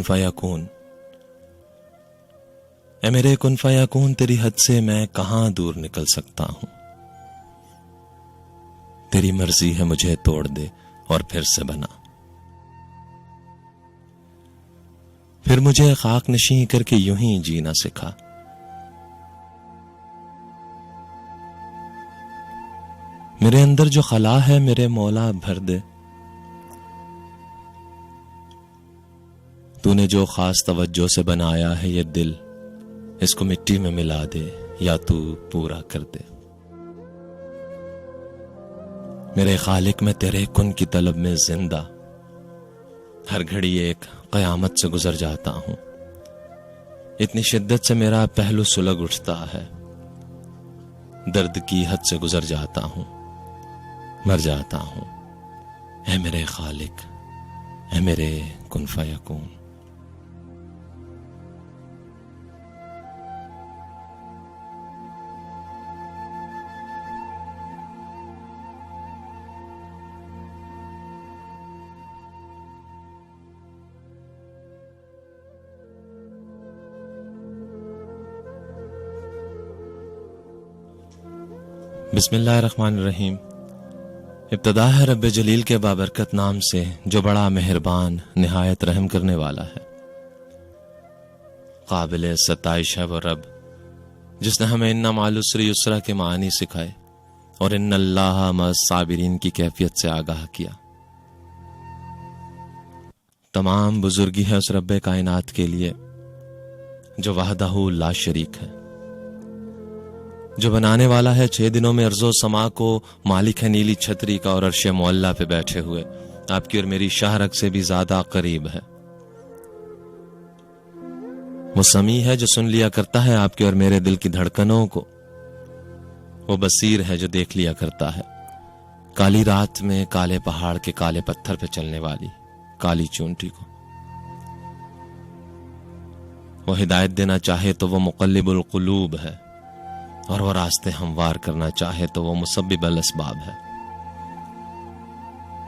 कुन फयाकून, ए मेरे कुन फयाकून, तेरी हद से मैं कहां दूर निकल सकता हूं। तेरी मर्जी है मुझे तोड़ दे और फिर से बना, फिर मुझे खाक नशी करके यूं ही जीना सिखा। मेरे अंदर जो खला है मेरे मौला भर दे, तूने जो खास तवज्जो से बनाया है ये दिल, इसको मिट्टी में मिला दे या तू पूरा कर दे। मेरे खालिक में तेरे कुन की तलब में जिंदा, हर घड़ी एक कयामत से गुजर जाता हूं। इतनी शिद्दत से मेरा पहलू सुलग उठता है, दर्द की हद से गुजर जाता हूं, मर जाता हूं। ऐ मेरे खालिक, ऐ मेरे कुन फयकून। बिस्मिल्लाहिर्रहमानिर्रहीम। इब्तदा है रब्बे जलील के बाबरकत नाम से, जो बड़ा मेहरबान निहायत रहम करने वाला है। काबिल सताइश है वो रब जिसने हमें इन्ना मालुस्री युस्रा के मानी सिखाए और इन्नल्लाह मअस साबिरीन की कैफियत से आगाह किया। तमाम बुजुर्गी है उस रब्बे कायनात के लिए जो वहदहू ला शरीक है, जो बनाने वाला है 6 दिनों में अर्जो समा को, मालिक है नीली छतरी का और अर्श मुअल्ला पे बैठे हुए, आपकी और मेरी शाहरग से भी ज्यादा करीब है। वो समी है जो सुन लिया करता है आपके और मेरे दिल की धड़कनों को। वो बसीर है जो देख लिया करता है काली रात में काले पहाड़ के काले पत्थर पे चलने वाली काली चूंटी को। वो हिदायत देना चाहे तो वो मुक़ल्लिबुल क़ुलूब है, और वो रास्ते हमवार करना चाहे तो वो मुसब्बिबुल अस्बाब है।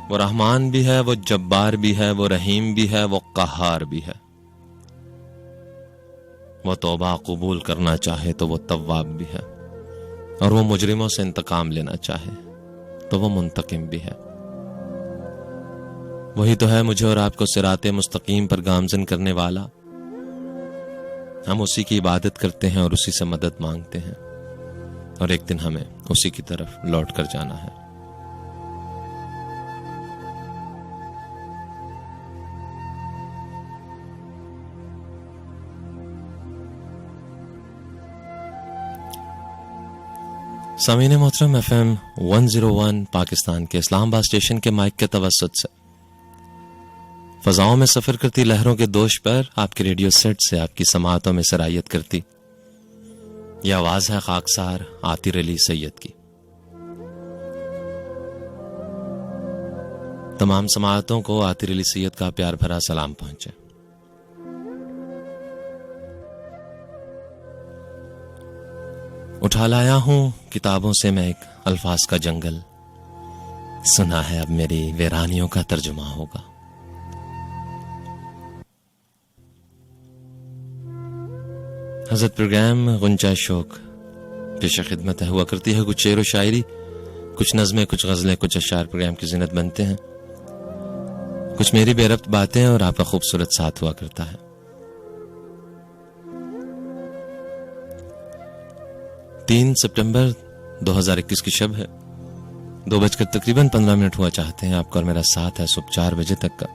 वो रहमान भी है, वो जब्बार भी है, वो रहीम भी है, वो क़हार भी है। वो तौबा कबूल करना चाहे तो वो तव्वाब भी है, और वो मुजरिमों से इंतकाम लेना चाहे तो वो मुंतकिम भी है। वही तो है मुझे और आपको सिराते मुस्तकीम पर गामजन करने वाला। हम उसी की इबादत करते हैं और उसी से मदद मांगते हैं, और एक दिन हमें उसी की तरफ लौट कर जाना है। सामीन मोहतरम, FM 101 पाकिस्तान के इस्लामाबाद स्टेशन के माइक के तवस्सुत से फजाओं में सफर करती लहरों के दोष पर आपके रेडियो सेट से आपकी समाअतों में सरायत करती यह आवाज है खाकसार आतिर अली सैयद की। तमाम समाअतों को आतिर अली सैयद का प्यार भरा सलाम पहुंचे। उठा लाया हूं किताबों से मैं एक अल्फाज का जंगल, सुना है अब मेरी वीरानियों का तर्जुमा होगा। हजरत प्रोग्राम गुंजा शौक पेश खिदमत हुआ करती है। कुछ शेर व शायरी, कुछ नज़में, कुछ गज़लें, कुछ अशार प्रोग्राम की ज़ीनत बनते हैं। कुछ मेरी बेरब्त बातें और आपका खूबसूरत साथ हुआ करता है। 3 सितंबर 2021 की शब है। 2 बजकर तकरीबन 15 मिनट हुआ चाहते हैं। आपका और मेरा साथ है सुबह 4 बजे तक का।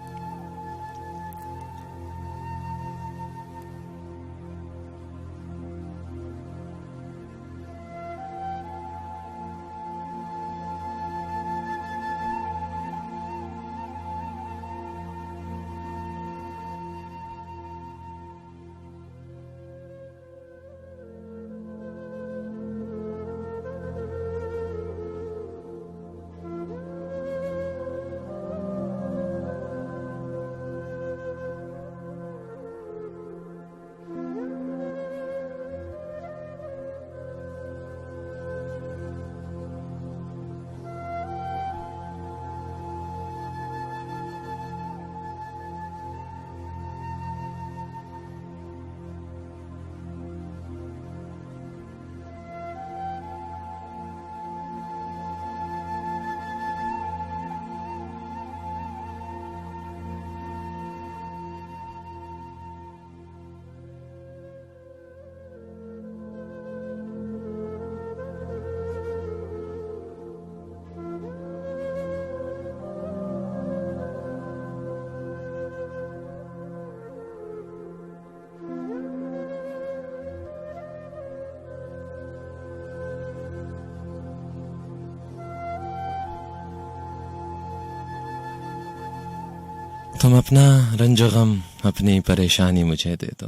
तुम अपना रंजो गम, अपनी परेशानी मुझे दे दो।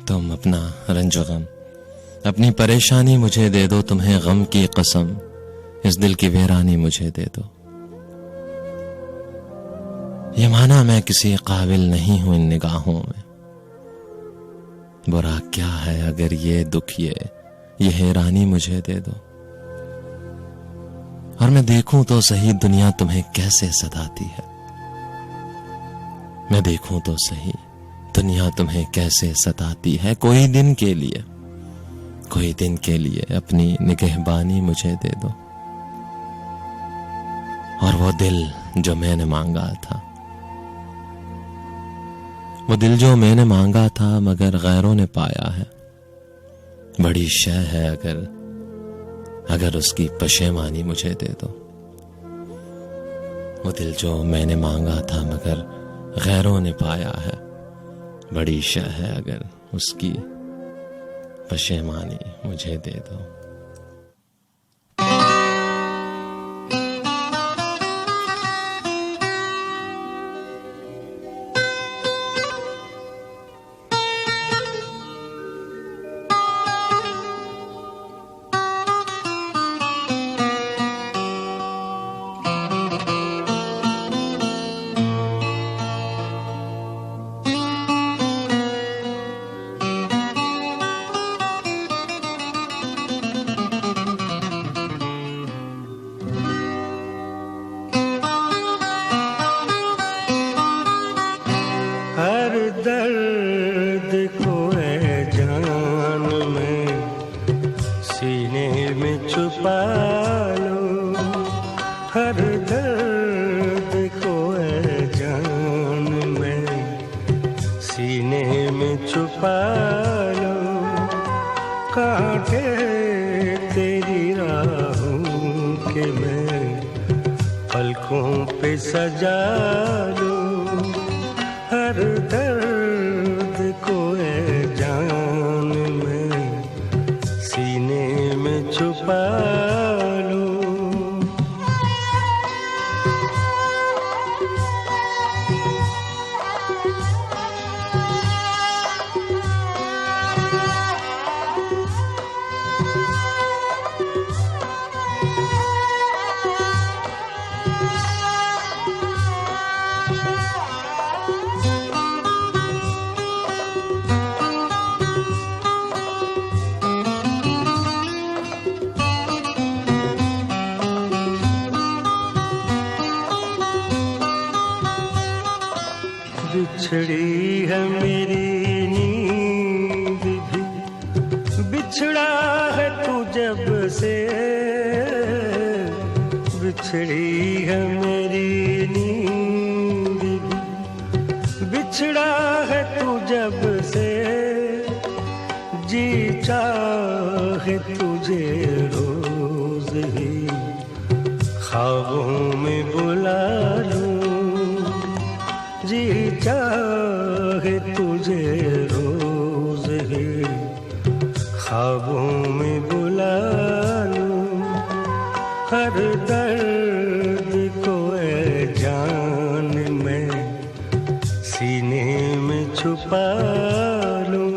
तुम अपना रंजो गम, अपनी परेशानी मुझे दे दो। तुम्हें गम की कसम, इस दिल की वीरानी मुझे दे दो। ये माना मैं किसी काबिल नहीं हूं इन निगाहों में, बुरा क्या है अगर ये दुख ये हैरानी मुझे दे दो। और मैं देखूं तो सही दुनिया तुम्हें कैसे सताती है। मैं देखूं तो सही दुनिया तुम्हें कैसे सताती है। कोई दिन के लिए अपनी निगहबानी मुझे दे दो। और वो दिल जो मैंने मांगा था, वो दिल जो मैंने मांगा था मगर गैरों ने पाया है, बड़ी शय है अगर उसकी पशेमानी मुझे दे दो। वो दिल जो मैंने मांगा था मगर गैरों ने पाया है, बड़ी शय है अगर उसकी पशेमानी मुझे दे दो। दर्द को है जान में सीने में छुपा लो। हर दर्द को है जान में सीने में छुपा लो। कांटे तेरी राहों के मैं पलकों पे सजा लो। हर दर्द को है जान में सीने में छुपा लो। बिछड़ी है मेरी नींद भी, बिछड़ा है तू जब से। बिछड़ी है मेरी नींद भी, बिछड़ा है तू जब से। जी चाहे तुझे रोज ही ख्वाबों में बुला लूं। जी चाहे तुझे रोज ही ख्वाबों में बुला लूं। हर दर्द को है जान में सीने में छुपा लूं।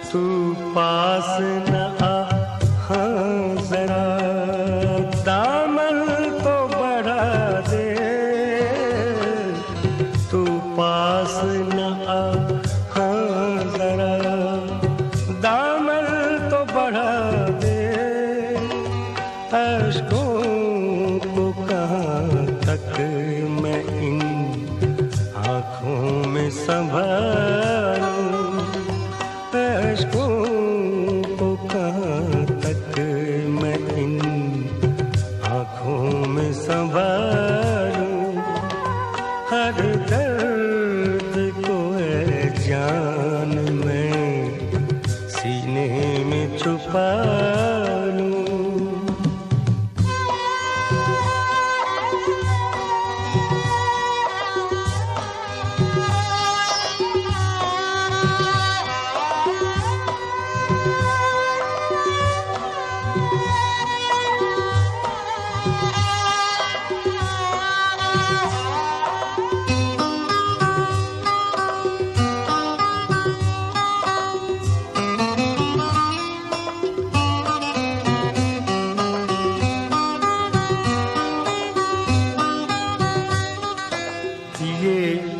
तू पास न आ, हाँ जरा दामन तो बढ़ा दे। तू पास न आ, हाँ जरा दामन तो बढ़ा दे। अश्कों को कहाँ तक मैं इन आँखों में संभालूं। अश्कों को कहाँ तक मैं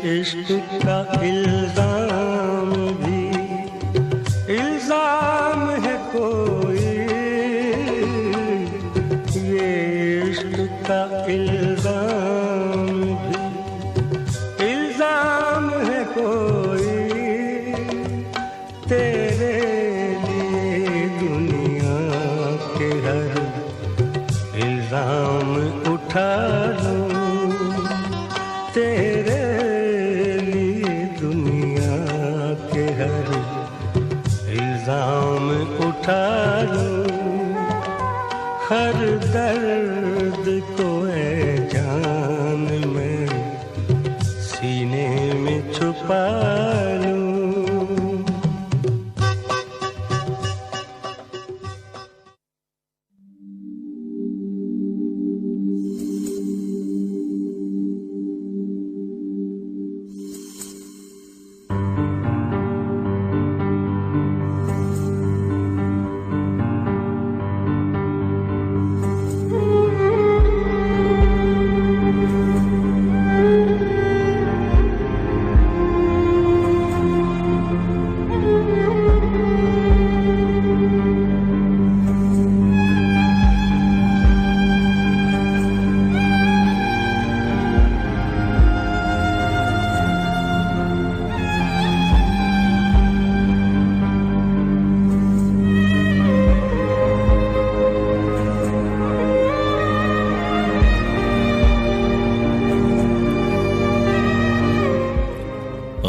इश्क का इल्जाम भी इल्जाम है कोई, ये इश्क का इल्जाम भी इल्जाम है कोई, तेरे लिए दुनिया के हर इल्जाम उठा लूं, तेरे लिए दुनिया के हर इल्जाम उठा लूं, हर दर्द को ऐ जान मैं सीने में छुपा लूं।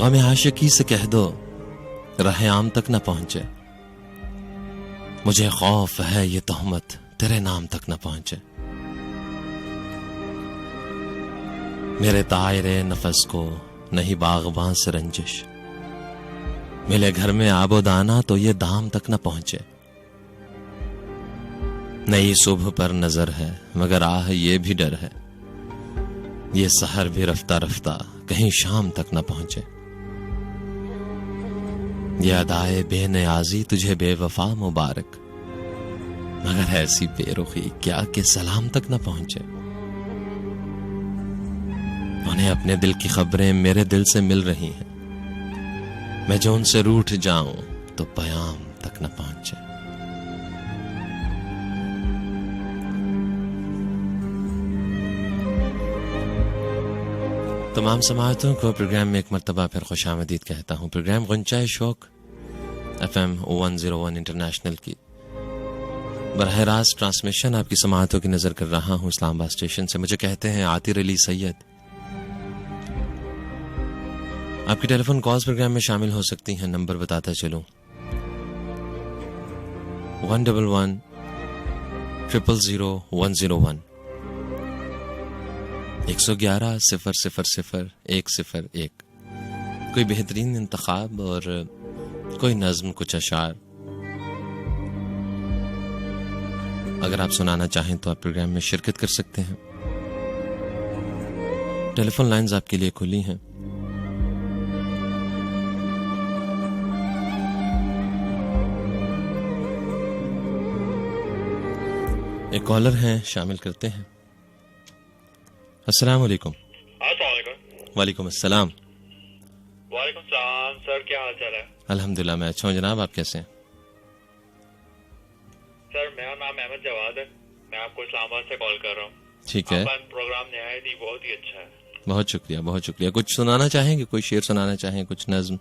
गम आशिकी से कह दो राह आम तक न पहुंचे, मुझे खौफ है ये तोहमत तेरे नाम तक न पहुंचे। मेरे तायरे नफस को नहीं बागबां से रंजिश, मिले घर में आबोदाना तो ये दाम तक न पहुंचे। नई सुबह पर नजर है मगर आह ये भी डर है, ये सहर भी रफ्ता रफ्ता कहीं शाम तक न पहुंचे। ये अदाए बेनियाजी तुझे बेवफा मुबारक, मगर ऐसी बेरुखी क्या कि सलाम तक न पहुंचे। उन्हें अपने दिल की खबरें मेरे दिल से मिल रही हैं, मैं जो उनसे रूठ जाऊं तो पयाम तक न पहुंचे। तमाम समाअतों को प्रोग्राम में एक मर्तबा फिर खुशामदीद कहता हूँ। प्रोग्राम गुंचाए शौक FM 101 इंटरनेशनल की बरह रास्त ट्रांसमिशन आपकी समाअतों की नजर कर रहा हूँ इस्लामाबाद स्टेशन से। मुझे कहते हैं आतिर अली सैयद। आपकी टेलीफोन कॉल्स प्रोग्राम में शामिल हो सकती हैं। नंबर बताता चलूं 111 000 101 111 000 101। कोई बेहतरीन इंतखाब और कोई नज्म, कुछ अशार अगर आप सुनाना चाहें तो आप प्रोग्राम में शिरकत कर सकते हैं। टेलीफोन लाइंस आपके लिए खुली हैं। एक कॉलर हैं, शामिल करते हैं। अस्सलाम वालेकुम। वालेकुम अस्सलाम। वालेकुम सलाम सर, क्या हाल चाल है? अल्हम्दुलिल्लाह मैं अच्छा हूँ जनाब, आप कैसे हैं? सर मेरा नाम अहमद जवाद है, मैं आपको इस्लामाबाद से कॉल कर रहा हूँ। ठीक है, आपका प्रोग्राम निहायत ही बहुत ही अच्छा है। बहुत शुक्रिया, बहुत शुक्रिया। कुछ सुनाना चाहेंगे, कोई शेर सुनाना चाहें, कुछ नज्म?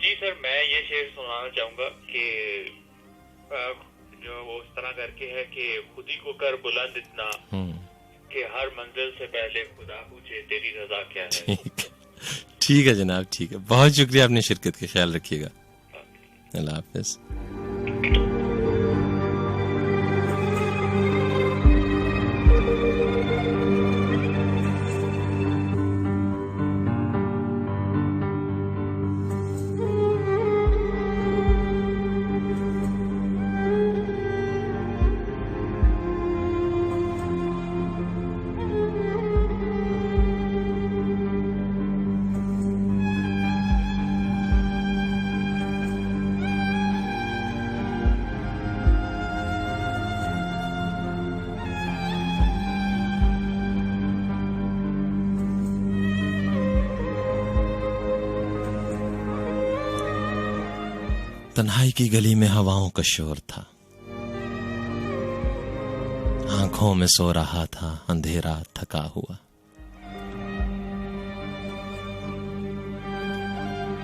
जी सर, मैं ये शेर सुनाना चाहूंगा कि जो वो इस तरह करके है कि खुद ही को कर बुलंद इतना कि हर मंजिल से पहले खुदा पूछे तेरी रजा क्या है। ठीक है जनाब, ठीक है, बहुत शुक्रिया आपने शिरकत के, ख्याल रखिएगा। अल्लाह हाफिज। तन्हाई की गली में हवाओं का शोर था, आंखों में सो रहा था अंधेरा थका हुआ।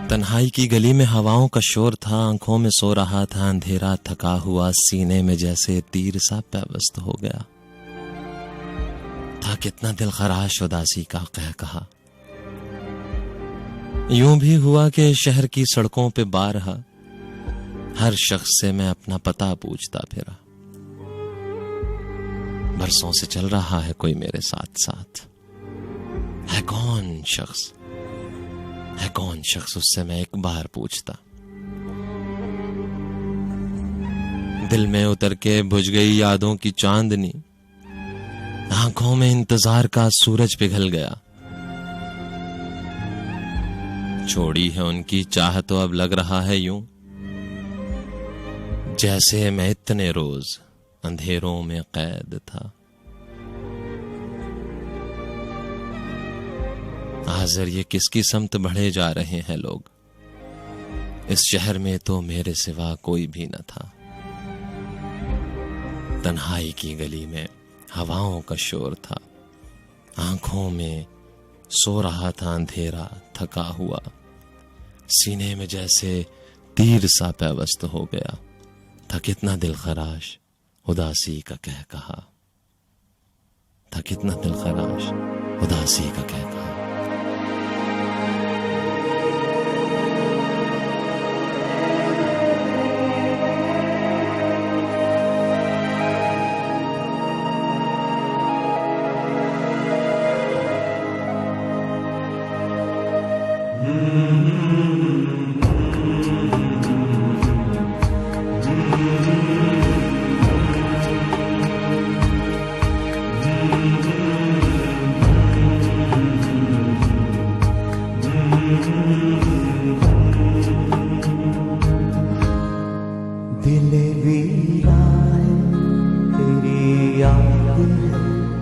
तन्हाई की गली में हवाओं का शोर था, आंखों में सो रहा था अंधेरा थका हुआ। सीने में जैसे तीर सा पैवस्त हो गया था, कितना दिल खराश उदासी का कह कहा। यूं भी हुआ कि शहर की सड़कों पे बारहा हर शख्स से मैं अपना पता पूछता फिरा। बरसों से चल रहा है कोई मेरे साथ साथ, है कौन शख्स, है कौन शख्स, उससे मैं एक बार पूछता। दिल में उतर के बुझ गई यादों की चांदनी, आंखों में इंतजार का सूरज पिघल गया। छोड़ी है उनकी चाह तो अब लग रहा है यूं जैसे मैं इतने रोज अंधेरों में कैद था। हाजिर ये किसकी समत बढ़े जा रहे हैं लोग, इस शहर में तो मेरे सिवा कोई भी न था। तन्हाई की गली में हवाओं का शोर था, आंखों में सो रहा था अंधेरा थका हुआ। सीने में जैसे तीर सा पैवस्त हो गया था, कितना दिल खराश उदासी का कह कहा था, कितना दिल खराश उदासी का कह कहा। दिल वीरा तेरी याद है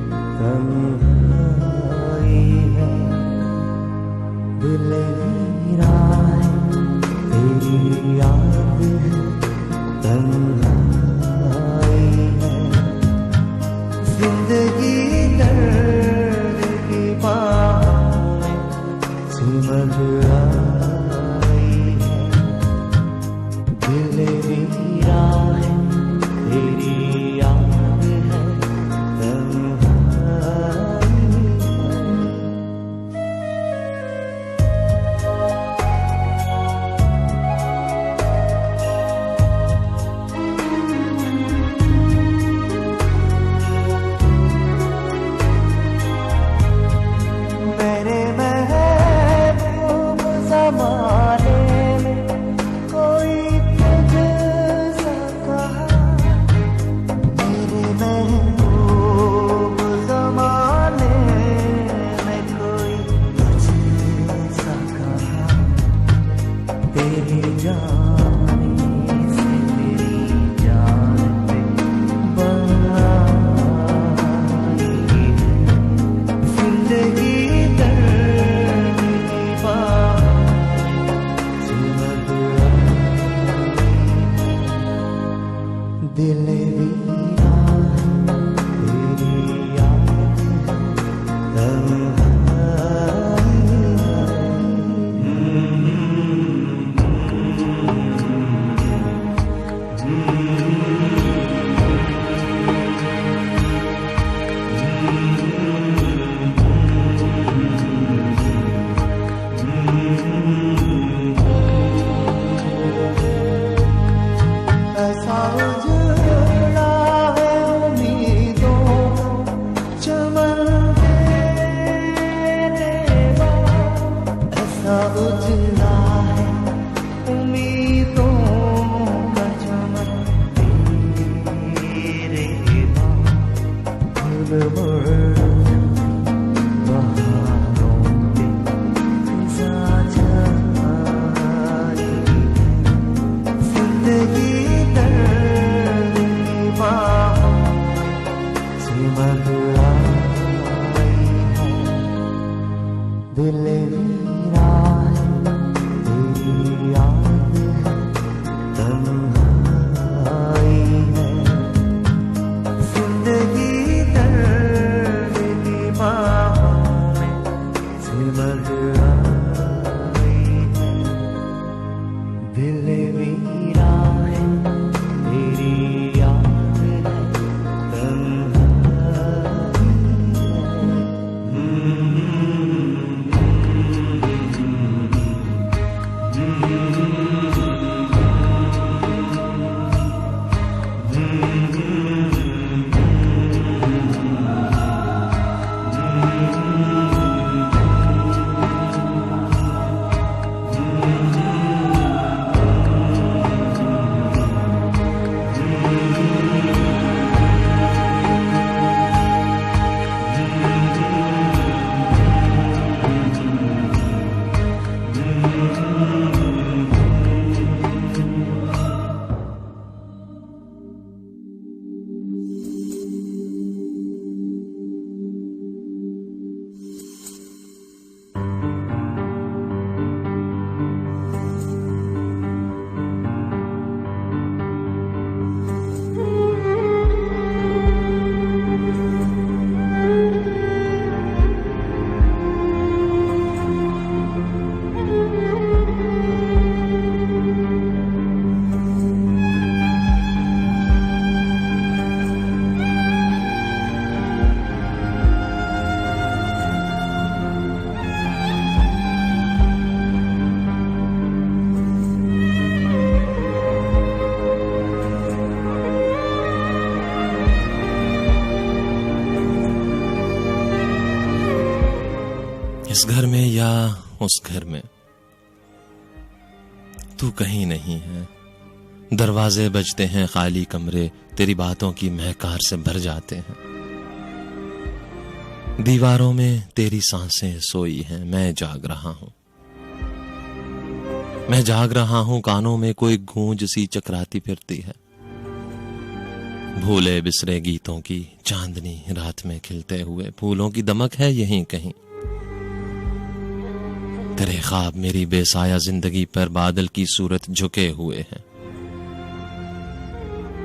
सिमर आई है, दिल वीरा है, तेरी याद है, तन्हाई इस घर में या उस घर में तू कहीं नहीं है। दरवाजे बजते हैं, खाली कमरे तेरी बातों की महकार से भर जाते हैं। दीवारों में तेरी सांसें सोई हैं, मैं जाग रहा हूं। मैं जाग रहा हूं, कानों में कोई गूंज सी चकराती फिरती है। भूले बिसरे गीतों की चांदनी रात में खिलते हुए फूलों की दमक है यहीं कहीं। तेरे ख्वाब मेरी बेसाया जिंदगी पर बादल की सूरत झुके हुए हैं।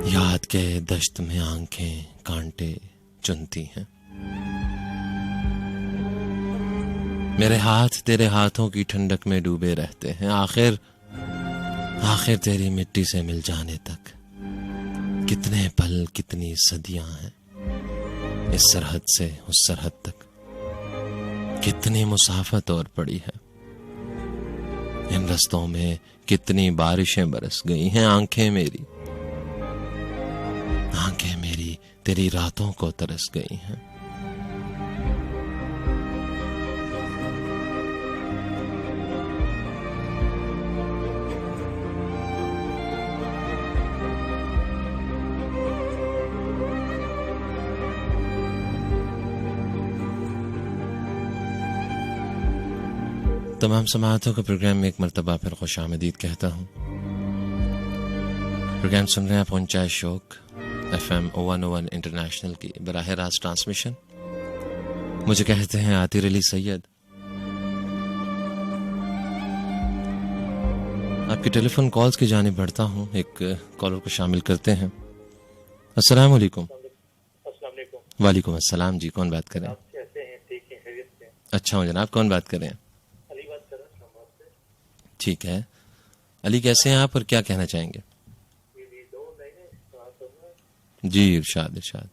याद के दश्त में आंखें कांटे चुनती हैं। मेरे हाथ तेरे हाथों की ठंडक में डूबे रहते हैं। आखिर तेरी मिट्टी से मिल जाने तक कितने पल कितनी सदियां हैं। इस सरहद से उस सरहद तक कितनी मुसाफत और पड़ी है। इन रस्तों में कितनी बारिशें बरस गई हैं। आंखें मेरी तेरी रातों को तरस गई हैं। तमाम समाअतों के प्रोग्राम में एक मरतबा फिर खुशामदीद कहता हूँ। प्रोग्राम सुन रहे हैं आप उनचाए शौक FM 101 इंटरनेशनल की बराह रास्त ट्रांसमिशन। मुझे कहते हैं आतिर अली सैयद। आपकी टेलीफोन कॉल्स की जानिब बढ़ता हूँ। एक कॉलर को शामिल करते हैं। अस्सलाम वालेकुम। वालेकुम अस्सलाम जी, कौन बात कर रहे हैं? अच्छा हूँ जनाब, कौन बात कर रहे हैं? ठीक है अली, कैसे हैं आप और क्या कहना चाहेंगे? जी इरशाद इरशाद।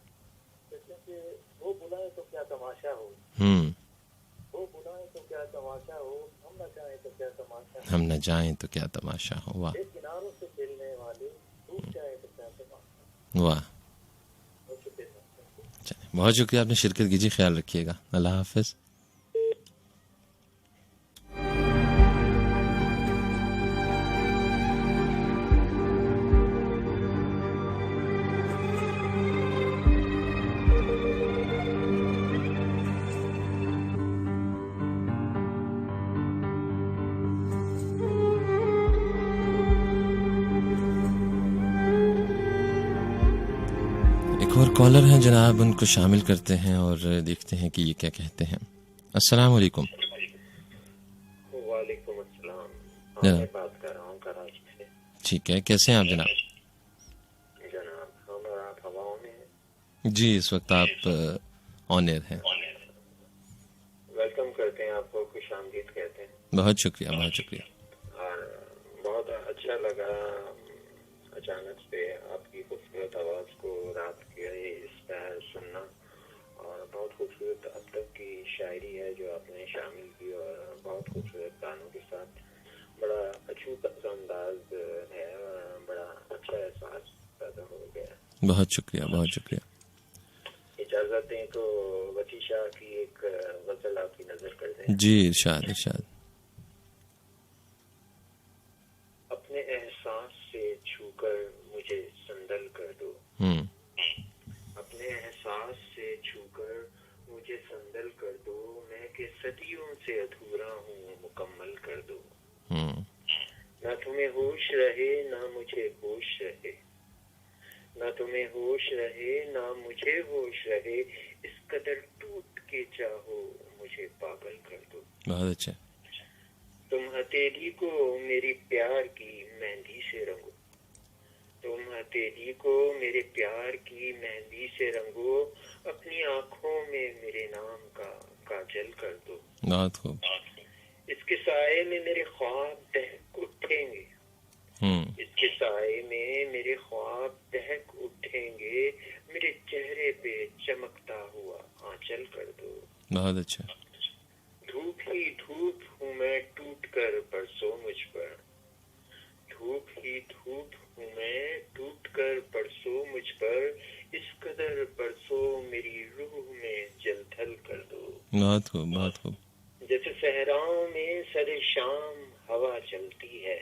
वो बुलाए तो क्या तमाशा हो, वो बुलाए तो क्या तमाशा हो, हम न जाएं तो क्या तमाशा हो, हम न जाएं तो क्या तमाशा हो। वाह किनारों से खेलने वाले टूट जाए तो क्या तमाशा। वाह, बहुत शुक्रिया, आपने शिरकत कीजिए, ख्याल रखिएगा, अल्लाह हाफिज। और कॉलर हैं जनाब, उनको शामिल करते हैं और देखते हैं कि ये क्या कहते हैं। अस्सलाम वालेकुम। वालेकुम अस्सलाम, जनाब बात कर रहा हूँ कराची से। ठीक है, कैसे हैं आप जनाब? जनाब हम और आप हवाओं में हैं। जी इस वक्त आप ऑन एयर हैं। वेलकम करते हैं आपको खुशामदीद कहते हैं। बहुत शुक्रिया, बहुत शुक्रिया। और बहुत अच्छा लगा अचानक से आपकी खूबसूरत आवाज को रात के इस पहर सुनना, और बहुत खूबसूरत अब तक की शायरी है जो आपने शामिल की, और बहुत खूबसूरत गानों के साथ बड़ा अछूता अंदाज है, और बड़ा अच्छा एहसास पैदा हो गया। बहुत शुक्रिया, बहुत शुक्रिया। इजाजत दें तो वसी शाह की एक गजल आपकी नजर कर दें। जी, इरशाद इरशाद। अपने एहसास से छूकर मुझे संदल कर दो, अपने एहसास से छूकर मुझे संदल कर दो, मैं के सदियों से अधूरा हूँ मुकम्मल कर दो। ना तुम्हें होश रहे ना मुझे होश रहे, ना तुम्हें होश रहे ना मुझे होश रहे, इस कदर टूट के चाहो मुझे पागल कर दो। बहुत अच्छा। तुम हथेली को मेरी प्यार की मेहंदी से रंगो, तुम हथेली को मेरे प्यार की मेहंदी से रंगो, अपनी आंखों में मेरे नाम का काजल कर दो। बहुत खूब। इसके साए में मेरे ख्वाब दहक उठेंगे, इसके साए में मेरे ख्वाब दहक उठेंगे, मेरे चेहरे पे चमकता हुआ आंचल कर दो। बहुत अच्छा। धूप ही धूप हूँ मैं टूट कर परसों मुझ पर, धूप ही धूप हूँ मैं टूट कर परसों मुझ पर, इस कदर परसों मेरी रूह में जलथल कर दो। बहुत खूब, बहुत खूब। जैसे सहराओं में सरे शाम हवा चलती है,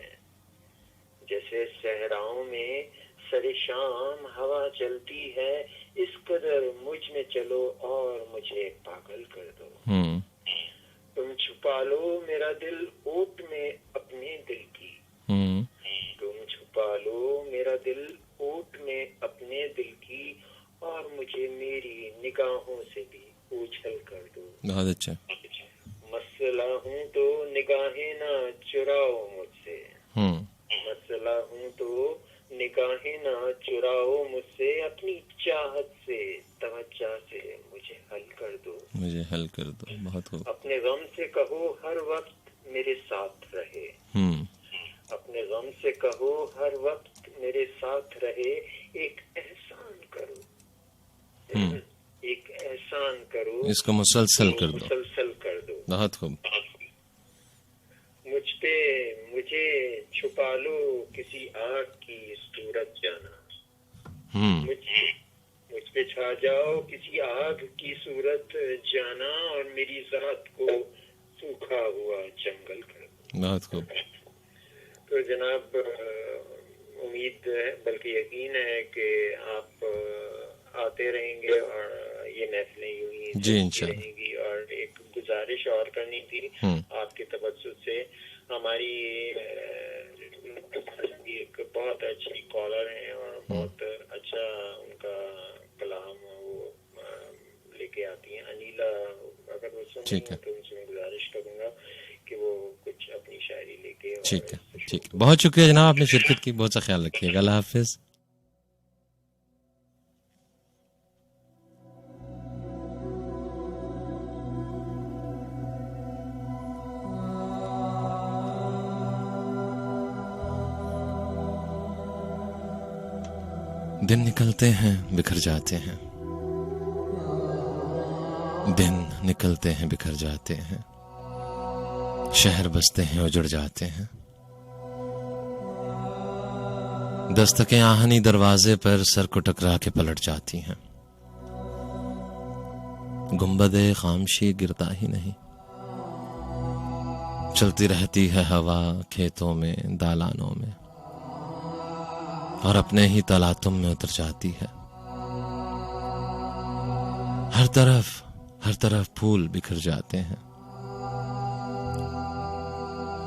जैसे सहराओं में सरे शाम हवा चलती है, इस कदर मुझ में चलो और मुझे पागल कर दो। तुम छुपा लो मेरा दिल ओट में अपने दिल की, तुम छुपा लो मेरा दिल ओट में अपने दिल की, और मुझे मेरी निगाहों से भी ओझल कर दो। बहुत अच्छा। मसला हूँ तो निगाहें ना चुराओ मुझसे, मसला हूँ तो निगाहें ना चुराओ मुझसे, अपनी चाहत से तवज्जो से मुझे हल कर दो। मुझे हल कर दो। बहुत खूब। अपने गम से कहो हर वक्त मेरे साथ रहे, अपने गम से कहो हर वक्त मेरे साथ रहे, एक एहसान करो, एक एहसान करो, इसको मुसलसल कर दो, मुसलसल कर दो। बहुत खूब। मुझ पे मुझे छुपा लो किसी आग की सूरत जाना, मुझ पे छा जाओ किसी आग की सूरत जाना, और मेरी जात को सूखा हुआ जंगल कर दो। बहुत खूब। तो जनाब उम्मीद है बल्कि यकीन है कि आप आते रहेंगे और ये महफिलें यूं ही चलती रहेंगी। और एक गुजारिश और करनी थी आपके तवज्जुह से, हमारी एक बहुत अच्छी कॉलर हैं और बहुत अच्छा उनका कलाम वो लेके आती हैं, अनीला, अगर वो सुन तो उनसे मैं गुजारिश करूंगा कि वो कुछ अपनी शायरी लेके। ठीक है, ठीक है। बहुत शुक्रिया जनाब, आपने शिरकत की। बहुत सा ख्याल रखिएगा। अल्लाह हाफिज। दिन निकलते हैं बिखर जाते हैं, दिन निकलते हैं बिखर जाते हैं, शहर बसते हैं उजड़ जाते हैं, दस्तकें आहनी दरवाजे पर सर को टकरा के पलट जाती हैं, गुंबदे खामशी गिरता ही नहीं, चलती रहती है हवा खेतों में दालानों में, और अपने ही तलातुम में उतर जाती है। हर तरफ फूल बिखर जाते हैं,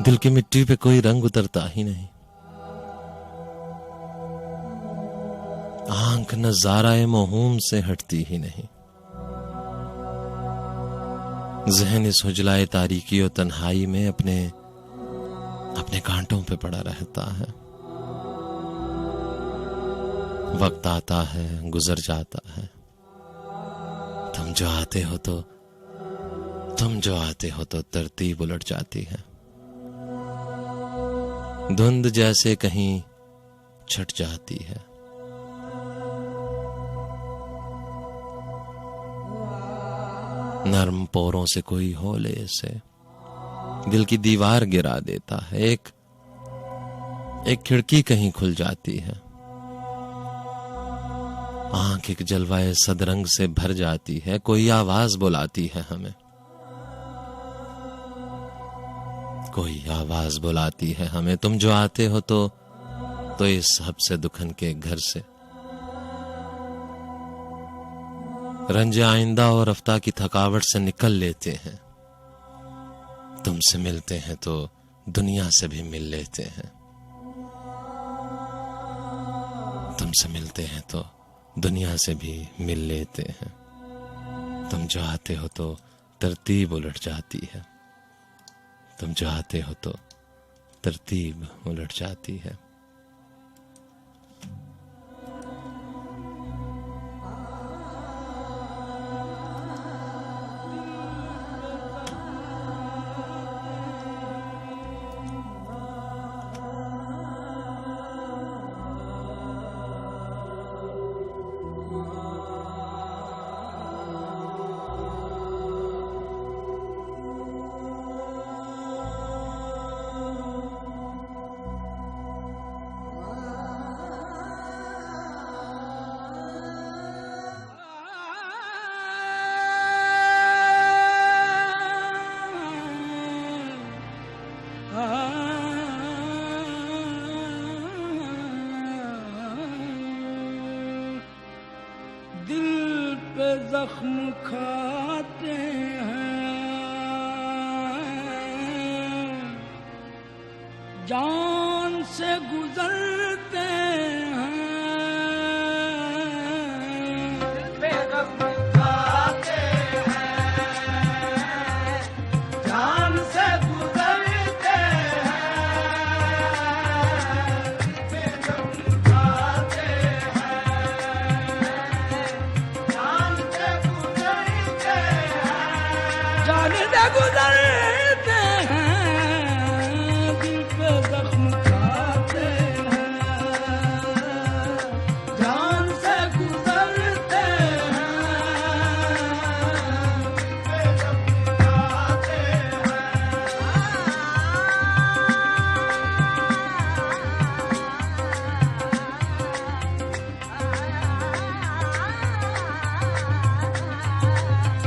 दिल की मिट्टी पे कोई रंग उतरता ही नहीं, आंख नजाराए मोहूम से हटती ही नहीं, ज़हन इस हुजलाए तारीकी और तन्हाई में अपने कांटों पे पड़ा रहता है। वक्त आता है गुजर जाता है, तुम जो आते हो तो तुम जो आते हो तो तरतीब उलट जाती है, धुंध जैसे कहीं छट जाती है। नर्म पोरों से कोई होले से दिल की दीवार गिरा देता है। एक खिड़की कहीं खुल जाती है, आंख एक जलवाए सदरंग से भर जाती है। कोई आवाज बुलाती है हमें, कोई आवाज बुलाती है हमें। तुम जो आते हो तो इस हब्से दुखन के घर से, रंजे आइंदा और रफ्ता की थकावट से निकल लेते हैं। तुमसे मिलते हैं तो दुनिया से भी मिल लेते हैं। तुमसे मिलते हैं तो दुनिया से भी मिल लेते हैं। तुम जो आते हो तो तरतीब उलट जाती है। तुम जो आते हो तो तरतीब उलट जाती है। दिल पे जख्म खाते हैं, जान से गुजरते हैं। दिल पे जख्म खाते हैं, जान से गुजरते हैं। दिल पे जख्म खाते गुजरते हैं। दिल पे जख्म खाते हैं, जान से गुजरते हैं।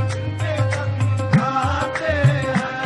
दिल पे जख्म खाते हैं।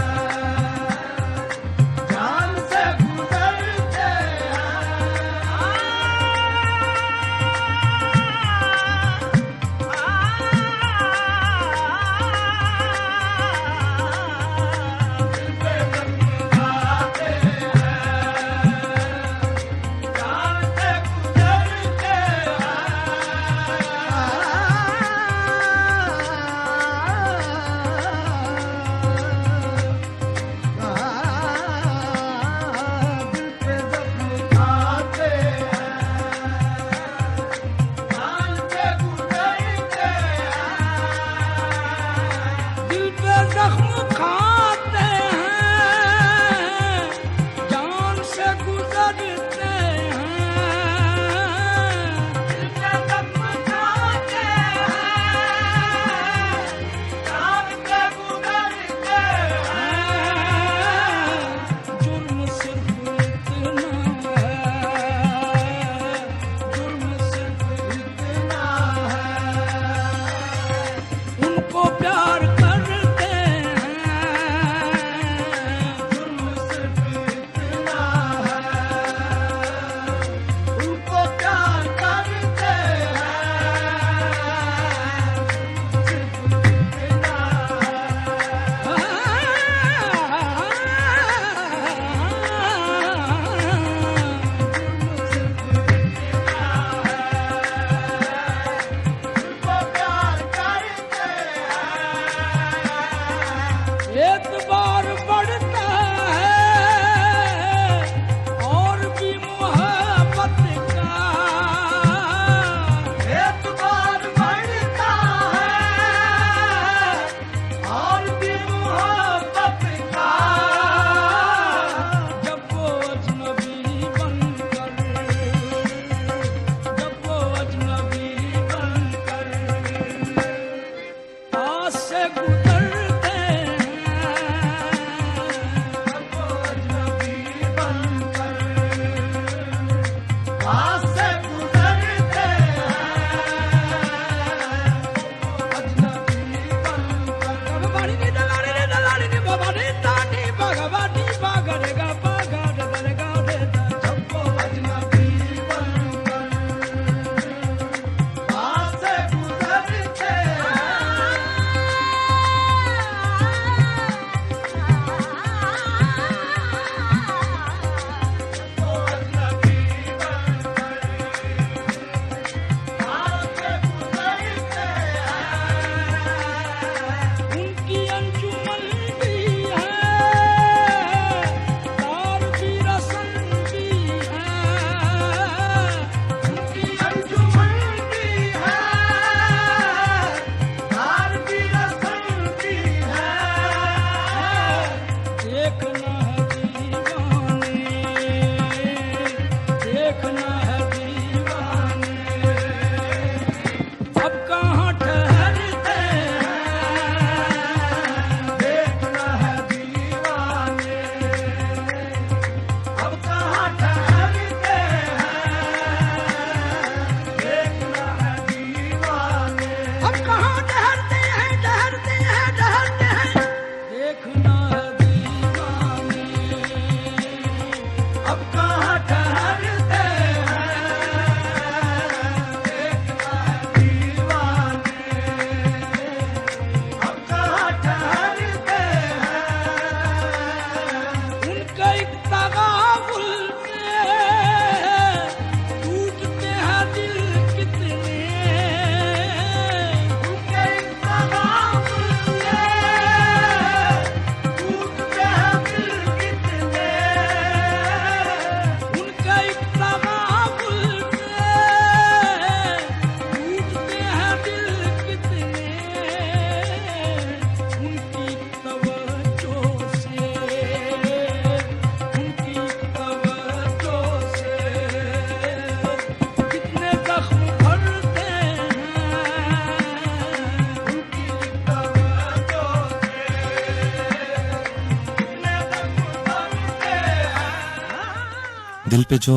दिल पे जो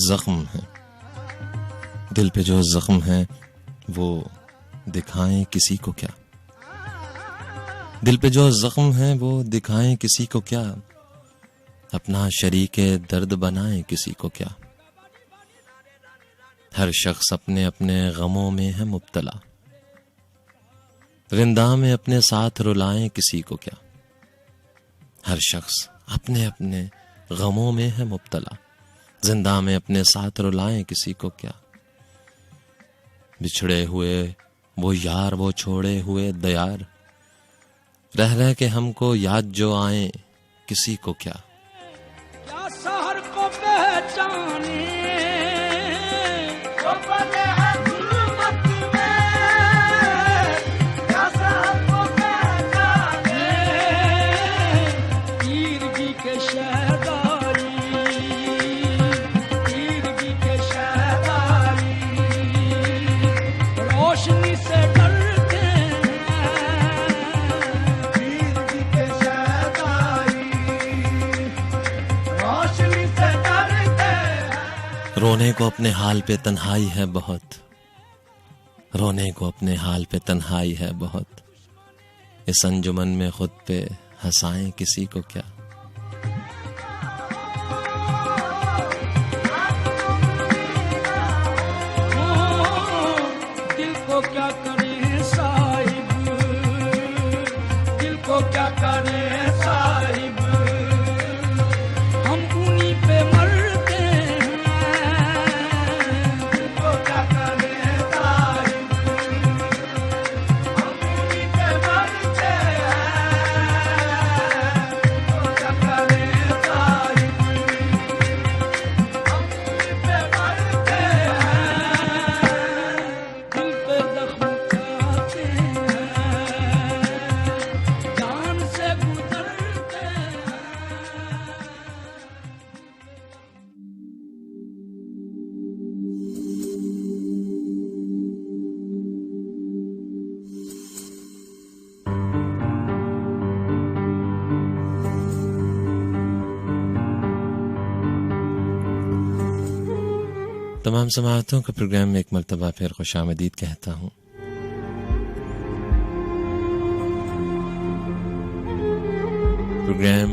जख्म है, दिल पे जो जख्म है वो दिखाएं किसी को क्या, दिल पे जो जख्म है वो दिखाएं किसी को क्या, अपना शरीके दर्द बनाएं किसी को क्या। हर शख्स अपने अपने गमों में है मुब्तला, रिंदा में अपने साथ रुलाएं किसी को क्या। हर शख्स अपने अपने गमों में है मुब्तला, जिंदा में अपने साथ रुलाएं किसी को क्या। बिछड़े हुए वो यार, वो छोड़े हुए दयार, रह रह के हमको याद जो आए किसी को क्या। क्या शहर को पहचाने वो बने हैं गुलमत में, क्या शहर को पहचाने तीरगी के शहदारी, तीरगी के शहदारी, रोशनी से डरते हैं, तीरगी के शहदारी, रोशनी से डरते हैं। रोने को अपने हाल पे तन्हाई है बहुत, रोने को अपने हाल पे तन्हाई है बहुत, इस अंजुमन में खुद पे हंसाएं किसी को क्या। दिल को क्या करें साहिब, दिल को क्या करें साहिब, हम उन्हीं पे मरते हैं, दिल को क्या करें साहिब, हम उन्हीं पे मरते हैं, दिल को क्या करें साहिब, हम उन्हीं पे मरते हैं, दिल पे जख्म खाते हैं, जान से गुजरते हैं। तमाम समाअतों का प्रोग्राम में एक मरतबा फिर खुशामदीद कहता हूँ। प्रोग्राम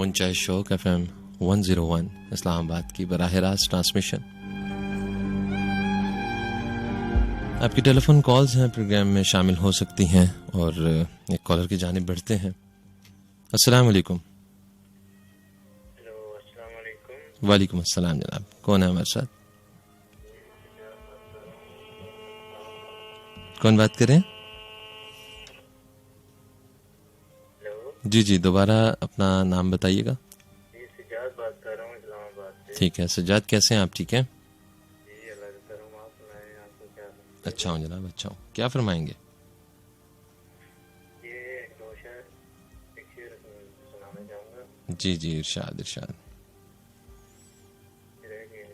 ऊंचा शौक FM 101 इस्लामाबाद की बराह रास्त ट्रांसमिशन। आपकी टेलीफोन कॉल्स हैं प्रोग्राम में शामिल हो सकती हैं और एक कॉलर की जानिब बढ़ते हैं। अस्सलाम वालेकुम। हेलो, अस्सलाम वालेकुम। वालेकुम अस्सलाम जनाब, कौन है हमारे साथ? कौन बात करें? हेलो जी जी, दोबारा अपना नाम बताइएगा। जी, सिजाद बात कर रहा हूँ इस्लामाबाद से। ठीक है सज्जाद, कैसे हैं आप? ठीक है, जी अल्लाह का करम, आप सुनाएं, आपको क्या हाल है? अच्छा हूँ जनाब, अच्छा हूँ। क्या फरमाएंगे? ये एक दो शेर एक शेर सुनाना चाहूँगा। जी जी, इरशाद इरशाद। रह गए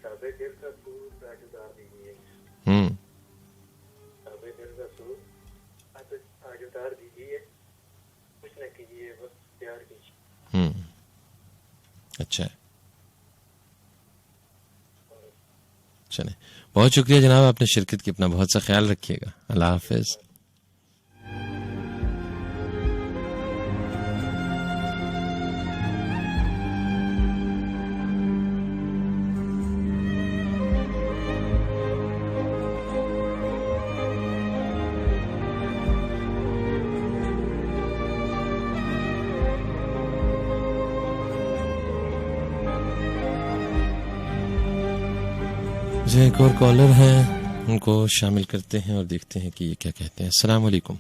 साबे दिल का सूर आज उतार दीजिए, साबे दिल का सूर आज उतार दीजिए, कुछ न कीजिए बस प्यार कीजिए। अच्छा है, चले, बहुत शुक्रिया जनाब, आपने शिरकत की। अपना बहुत सा ख्याल रखिएगा। अल्लाह हाफिज। जो एक और कॉलर हैं उनको शामिल करते हैं और देखते हैं कि ये क्या कहते हैं। अस्सलाम वालेकुम।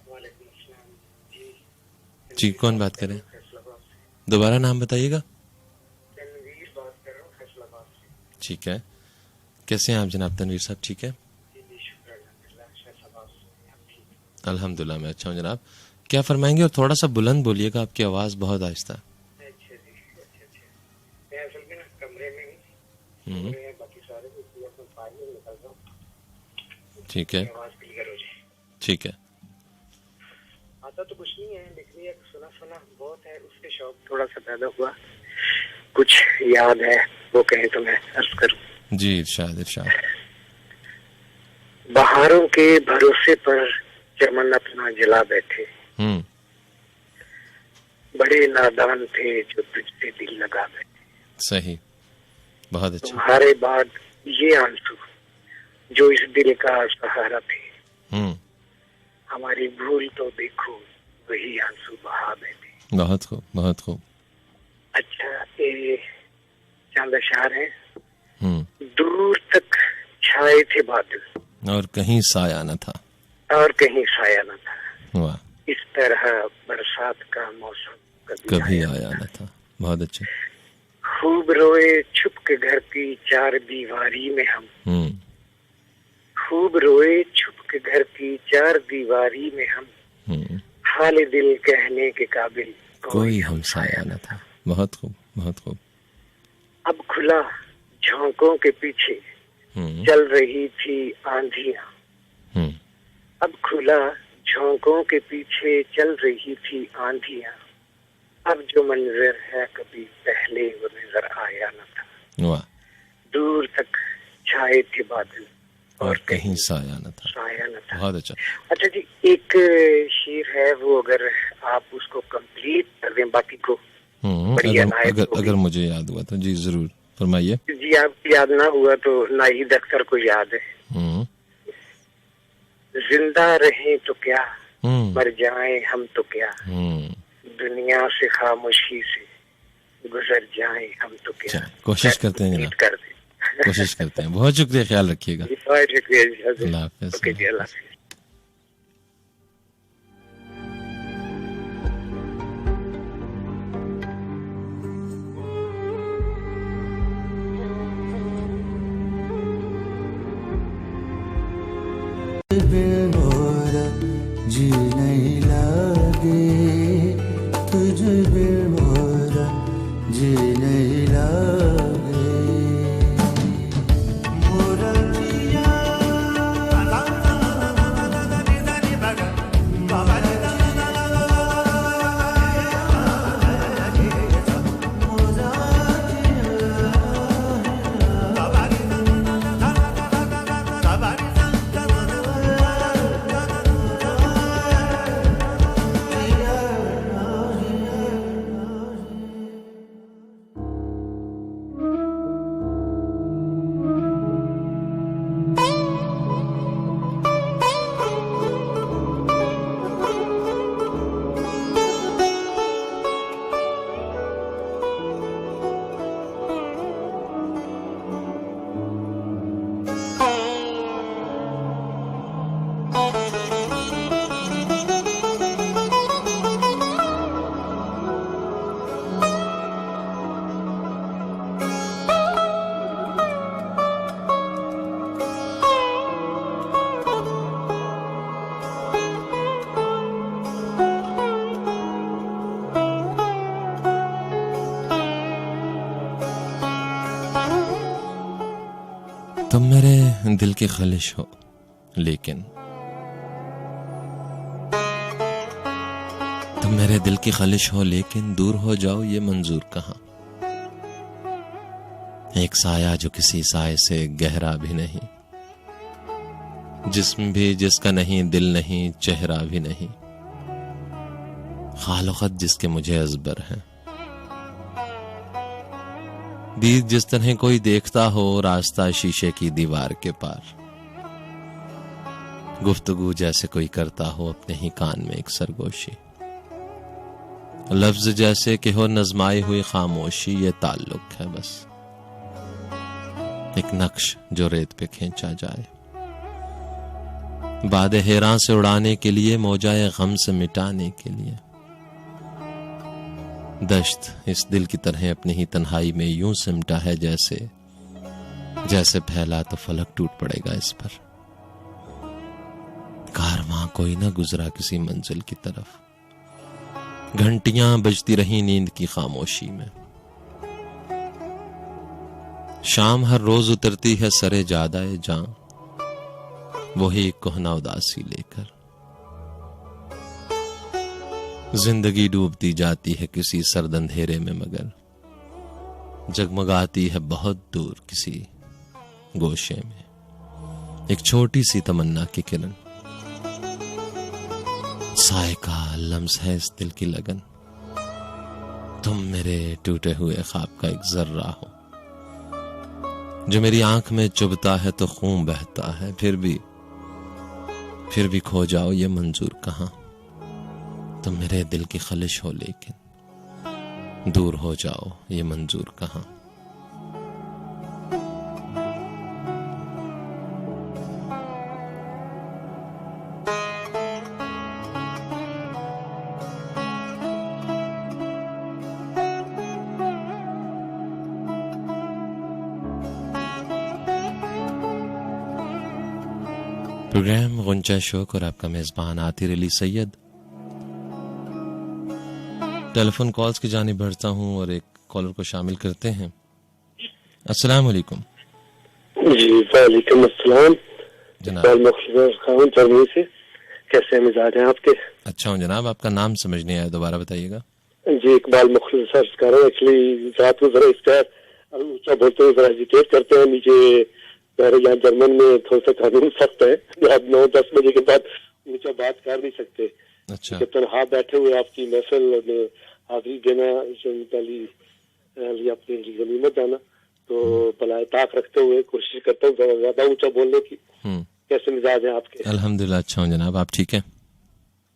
वालेकुम अस्सलाम। जी, कौन बात कर रहे हैं? दोबारा नाम बताइएगा। तनवीर बात कर रहा हूँ फैसलाबाद से। ठीक है, कैसे हैं आप जनाब तनवीर साहब? ठीक है, जी जी, शुक्र अल्हम्दुलिल्लाह, फैसलाबाद से। आप ठीक हैं? अल्हम्दुलिल्लाह मैं अच्छा हूँ जनाब। क्या फरमाएंगे? और थोड़ा सा बुलंद बोलिएगा, आपकी आवाज़ बहुत आहिस्ता है। अच्छा जी, अच्छा। मैं असल में ना कमरे में हूँ, बाकी सारे कुछ अपने बाहर में निकल रहा हूँ, ठीक है, आवाज क्लियर हो जाए। ठीक है। हाँ, तो कुछ नहीं है, लिख लिया, सुना सुना बहुत है, उसके शौक थोड़ा सा पैदा हुआ, कुछ याद है वो कहे तो मैं अर्ज करूं। जी इरशाद इरशाद। बहारों के भरोसे पर चमन अपना जला बैठे, बड़े नादान थे जो तुझसे दिल लगा बैठे। सही, बहुत अच्छा। तुम्हारे बाद ये आंसू जो इस दिल का सहारा थे, हमारी भूल तो देखो वही आंसू बहा बैठे। बहुत खूब बहुत खूब। अच्छा, ये चांद अशार है। दूर तक छाए थे बादल और कहीं साया न था, और कहीं साया न था। वाह। इस तरह बरसात का मौसम कभी आया न था। बहुत अच्छा। खूब रोए छुप के घर की चार दीवारी में हम, खूब रोए छुप के घर की चार दीवारी में हम, हाल दिल कहने के काबिल कोई हमसाया न था। बहुत खूब बहुत खूब। अब खुला झोंकों के पीछे चल रही थी आंधियां, अब खुला झोंकों के पीछे चल रही थी आंधियां, अब जो मंजर है कभी पहले वो नजर आया न था। वाह। दूर तक छाए थे बादल और कहीं साया न था। साया न था। बहुत अच्छा। अच्छा जी, एक शेर है वो अगर आप उसको कंप्लीट कर दें, बाकी को अगर मुझे याद हुआ तो जी जरूर फरमाइए। जी आपको याद ना हुआ तो नाहिद अख्तर को याद है। जिंदा रहे तो क्या, मर जाएं हम तो क्या, दुनिया से खामोशी से गुजर जाएं हम तो क्या। कोशिश करते हैं जनाब, कर दे। कोशिश करते हैं। बहुत शुक्रिया, ख्याल रखिएगा। बहुत शुक्रिया जी। अल्लाह हाफिज़। ओके जी, अल्लाह हाफिज़। जी नहीं लागे तुझ बिन मोरा जी नहीं लागे मोरा जिया तुम मेरे दिल की ख्वाहिश हो, लेकिन तुम मेरे दिल की ख्वाहिश हो लेकिन दूर हो जाओ ये मंजूर कहाँ। एक साया जो किसी साए से गहरा भी नहीं, जिस्म भी जिसका नहीं, दिल नहीं, चेहरा भी नहीं, खालुकत जिसके मुझे अजबर है। बीत जिस तरह कोई देखता हो रास्ता शीशे की दीवार के पार, गुफ्तगू जैसे कोई करता हो अपने ही कान में एक सरगोशी, लफ्ज जैसे कि हो नज़माई हुई खामोशी। ये ताल्लुक है बस एक नक्श जो रेत पे खींचा जाए, बादे हैरां से उड़ाने के लिए, मौजाए गम से मिटाने के लिए। दश्त इस दिल की तरह अपनी ही तन्हाई में यूं सिमटा है जैसे जैसे फैला तो फलक टूट पड़ेगा इस पर। कारवां कोई ना गुजरा किसी मंजिल की तरफ, घंटियां बजती रही नींद की खामोशी में। शाम हर रोज उतरती है सरे जादाए जां, वही कोहना उदासी लेकर। जिंदगी डूबती जाती है किसी सर्द अंधेरे में, मगर जगमगाती है बहुत दूर किसी गोशे में। एक छोटी सी तमन्ना की किरण, साए का लम्स है इस दिल की लगन। तुम मेरे टूटे हुए ख्वाब का एक जर्रा हो, जो मेरी आंख में चुभता है तो खून बहता है। फिर भी खो जाओ ये मंजूर कहां। तुम मेरे दिल की खलिश हो, लेकिन दूर हो जाओ ये मंजूर कहां। प्रोग्राम गुंजा शोक और आपका मेजबान आतिर अली सैयद। टेलीफोन कॉल्स की जानिब बढ़ता हूं और एक कॉलर को शामिल करते हैं। अस्सलाम वालेकुम। जी वालेकुम अस्सलाम जनाब। खान जर्मनी से, कैसे मिजाज हैं आपके? अच्छा हूँ जनाब, आपका नाम समझ नहीं आया, दोबारा बताइएगा। जी इकबाल मुखलिस अर्ज कर रहा हूँ। एक्चुअली रात को जरा इसका ऊंचा बोलते हुए जरा एजिटेट करते हैं। नीचे यहाँ जर्मन में थोड़ा सा कानून सख्त है, आप 9-10 बजे के बाद ऊंचा बात कर नहीं सकते। अच्छा, तनहा बैठे हुए आपकी महफिल में हाजिरी देना पहली अपनी गनीमत जाना, तो भला ताक रखते हुए कोशिश करता हूँ ज्यादा ऊंचा बोलने की। कैसे मिजाज है आपके? अल्हम्दुलिल्लाह अच्छा हूँ जनाब, आप ठीक है?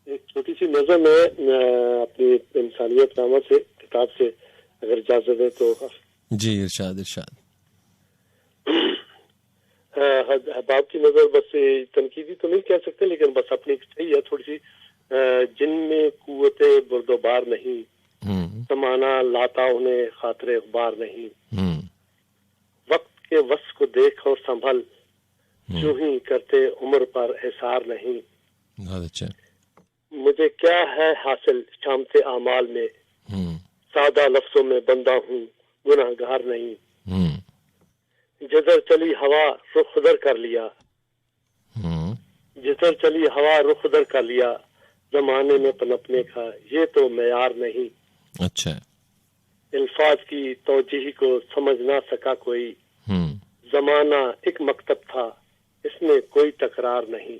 एक छोटी सी नजर में अपनी इंसानियत नामा से किताब से अगर इजाजत है तो। जी इरशाद इरशाद। हबाब की नजर बस तनकीदी तो नहीं कह सकते, लेकिन बस अपनी सही है थोड़ी सी। जिनमें कुव्वते बुर्दोबार नहीं, समाना लाता उन्हें खातरे अखबार नहीं। वक्त के वस को देख और संभल, जो ही करते उम्र पर एहसार नहीं। बहुत अच्छा। मुझे क्या है हासिल शामते आमाल में, सादा लफ्जों में बंदा हूँ गुनाहगार नहीं। जिधर चली हवा रुख उधर कर लिया, जिधर चली हवा रुख उधर कर लिया। जमाने में पनपने का ये तो मेयार नहीं। अच्छा। अल्फाज की तौजीह को समझ ना सका कोई, जमाना एक मकतब था इसमें कोई तकरार नहीं।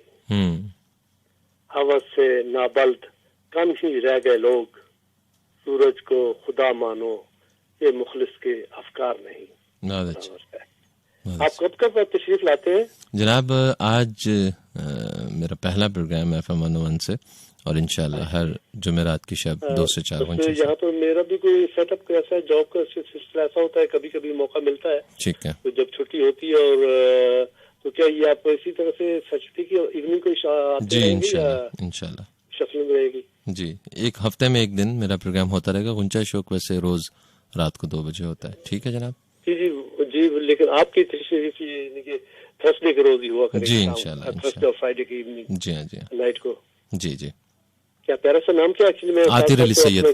हवस से नाबल्द कम ही रह गए लोग, सूरज को खुदा मानो ये मुखलिस के अफकार नहीं। बहुत अच्छा। आप कब कब तशरीफ लाते हैं? जनाब आज मेरा पहला प्रोग्राम है FM 101 से, और इंशाल्लाह हर जुमेरात की शब 2 से 4 घंटे। यहाँ पर मेरा भी कोई सेटअप कैसा है, जॉब का सिलसिला ऐसा होता है, कभी कभी मौका मिलता है। ठीक है। तो जब छुट्टी होती है और तो क्या ये आप इसी तरह से सचती की इवनिंग को जी इंशाल्लाह शफलिंग रहेगी? जी, एक हफ्ते में एक दिन मेरा प्रोग्राम होता रहेगा। गुंजा शोक वैसे रोज रात को 2 बजे होता है। ठीक है जनाब? जी जी जी, लेकिन आपकी थर्सडे के रोज ही हुआ करेगा। जी इंशाल्लाह, थर्सडे और फ्राइडे की इवनिंग। जी हाँ जी नाइट को। जी जी। क्या प्यारा सा नाम क्या? एक्चुअली मैं आतिर अली सैयद।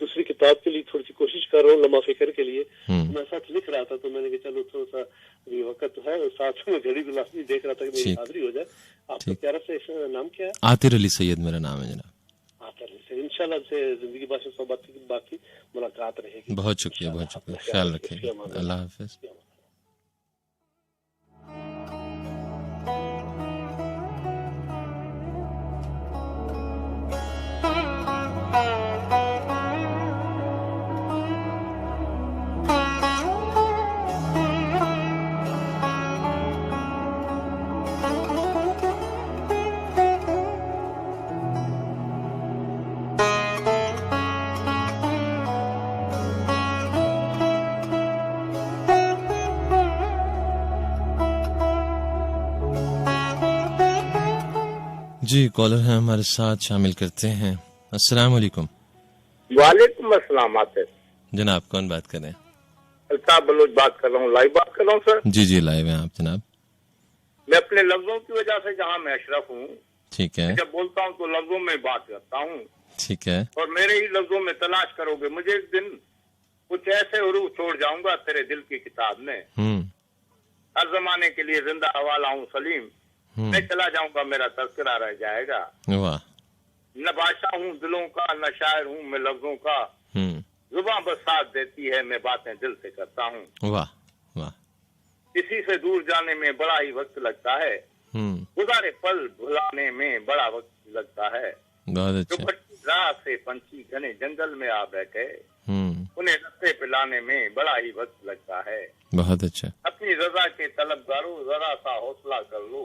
दूसरी किताब के लिए थोड़ी सी कोशिश कर रहा हूँ, लम्हा फिक्र के लिए। मैं साथ लिख रहा था तो मैंने कहा चलो थोड़ा सा अभी वक्त तो है, और साथ में घड़ी गुलाबी देख रहा था कि मेरी हाजिरी हो जाए। आपका प्यारा सा नाम क्या है? आतिर अली सैयद मेरा नाम है जनाब। आतिर अली सैयद। इंशाल्लाह से जिंदगी बात सोबत की बाकी मुलाकात रहेगी। बहुत शुक्रिया, बहुत शुक्रिया, ख्याल रखिए। अल्लाह हाफिज। जी कॉलर हैं हमारे साथ, शामिल करते हैं। अस्सलाम वालेकुम। वालेकुम अस्सलाम। आते जनाब कौन बात कर रहे हैं? अल्ताफ बलोच बात कर रहा हूँ, लाइव बात कर रहा हूँ सर। जी जी लाइव हैं आप जनाब। मैं अपने लफ्जों की वजह से जहाँ मैं अशरफ हूँ, ठीक है, जब बोलता हूँ तो लफ्जों में बात करता हूँ, ठीक है, और मेरे ही लफ्जों में तलाश करोगे मुझे एक दिन कुछ ऐसे उरूह छोड़ जाऊंगा तेरे दिल की किताब में। हर जमाने के लिए जिंदा हवाला हूँ सलीम, मैं चला जाऊंगा मेरा तज़किरा रह जाएगा। वाह। न बादशाह हूँ दिलों का, न शायर हूँ मैं लफ्जों का। जुबान बस साथ देती है, मैं बातें दिल से करता हूँ। वाह वाह। किसी से दूर जाने में बड़ा ही वक्त लगता है, गुजारे पल भुलाने में बड़ा वक्त लगता है। बहुत अच्छा। राह से पंछी घने जंगल में आ बैठे, उन्हें रास्ते पे लाने में बड़ा ही वक्त लगता है। बहुत अच्छा। अपनी रजा के तलबगारों जरा सा हौसला कर लो,